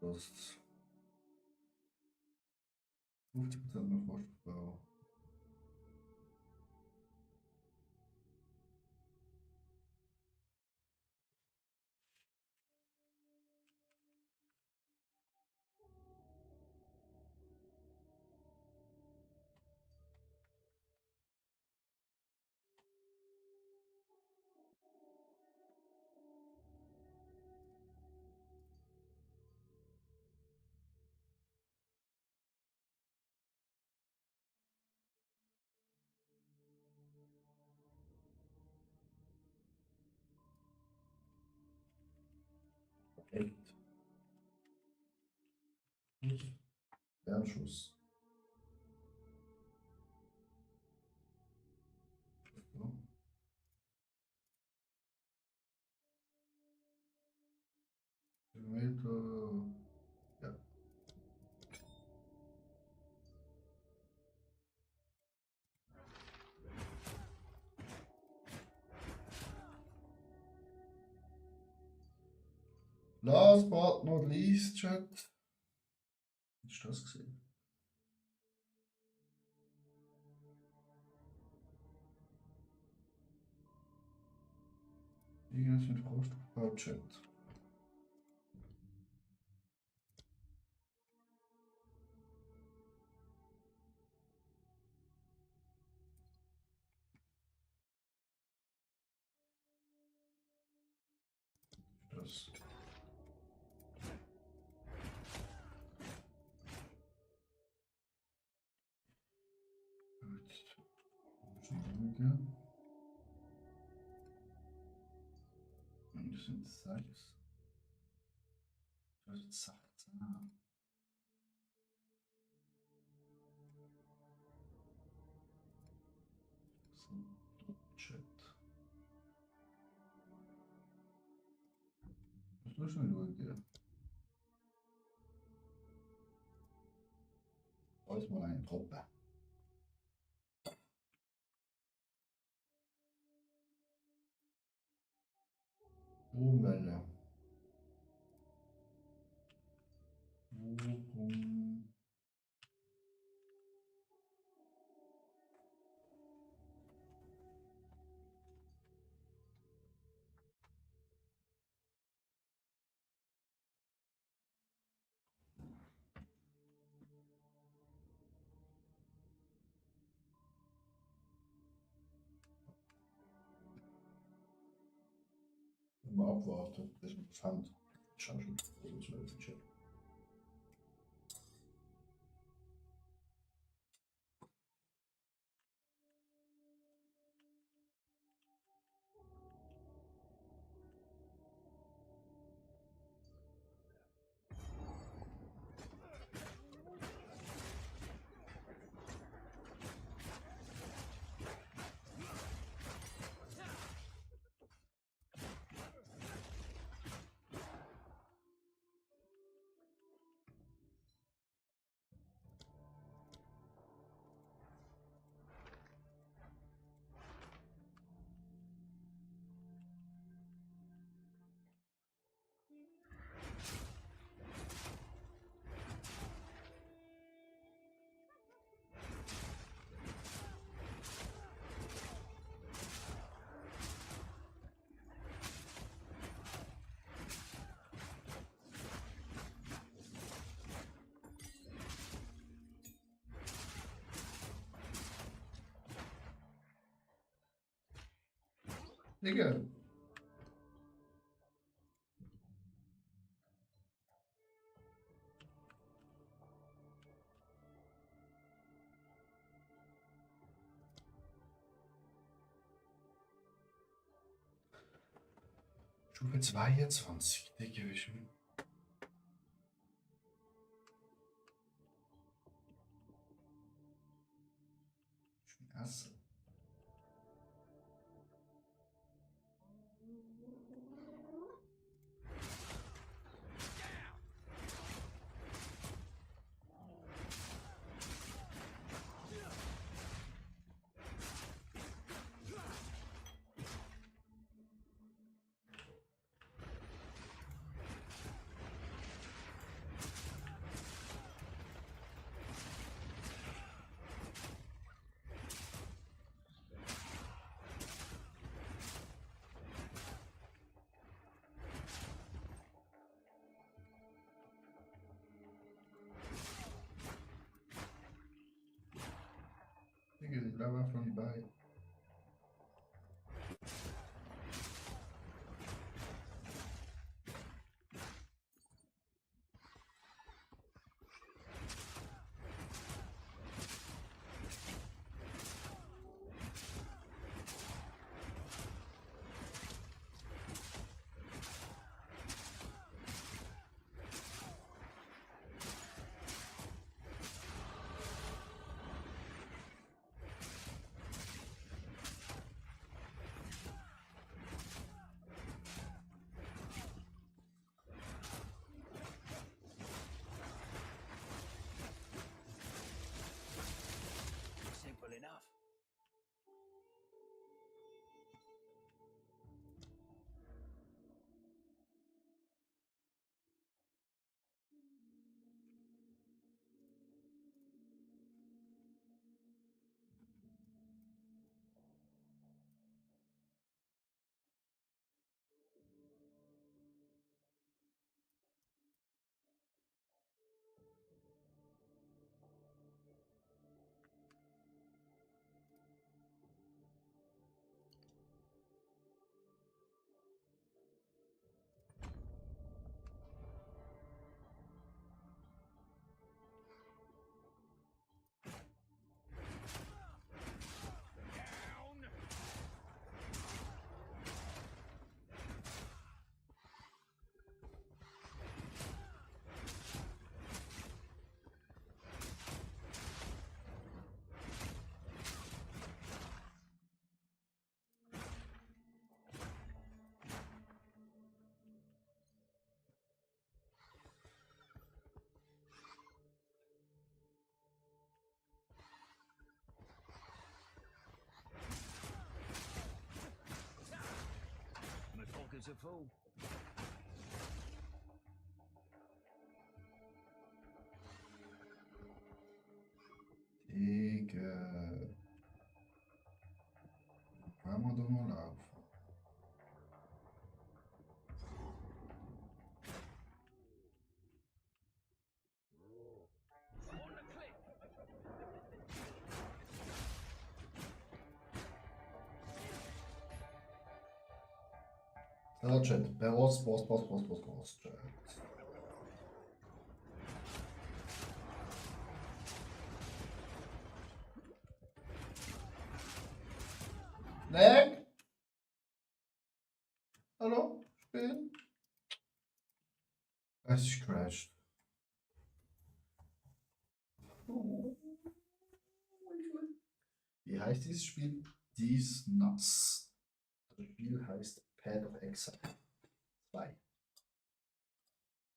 Das 50% noch Rohstoffbau. Echt. Fernschuss. So. Kilometer. Ja. Last but not least, Chat. Ist das gesehen? Irgendwas mit Rohstoffbau, Chat. Das. Gut. Entschuldige. Und das sind 6. Das sind 16. So, Chat. Das muss schon durchgehen. Da ist mal eine Truppe. Umwelle. Worum? Mal abwarten. Das ist interessant. Schau schon. Das ist 12 Chat. Digga. Stufe 22, Digga, wie schön. Erste. Digga, die bleiben einfach noch nicht bei. Simple enough. My pockets are full. Digga. Fahren wir doch mal auf. So, Chat. Boss, Chat. Lag? Hallo? Spielen? Es ist crashed. Wie heißt dieses Spiel? These Nuts. Das Spiel heißt Path of Exile 2.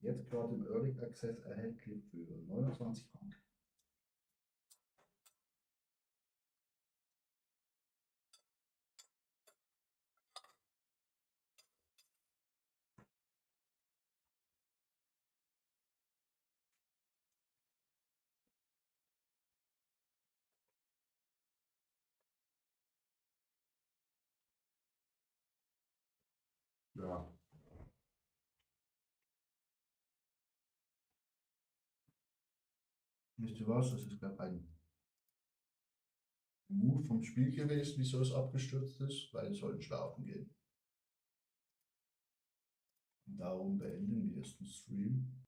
Jetzt gerade im Early Access erhältlich für 29 Franken. Ja. Wisst ihr was? Das ist gerade ein Move vom Spiel gewesen, wieso es abgestürzt ist, weil es soll schlafen gehen. Und darum beenden wir jetzt den Stream.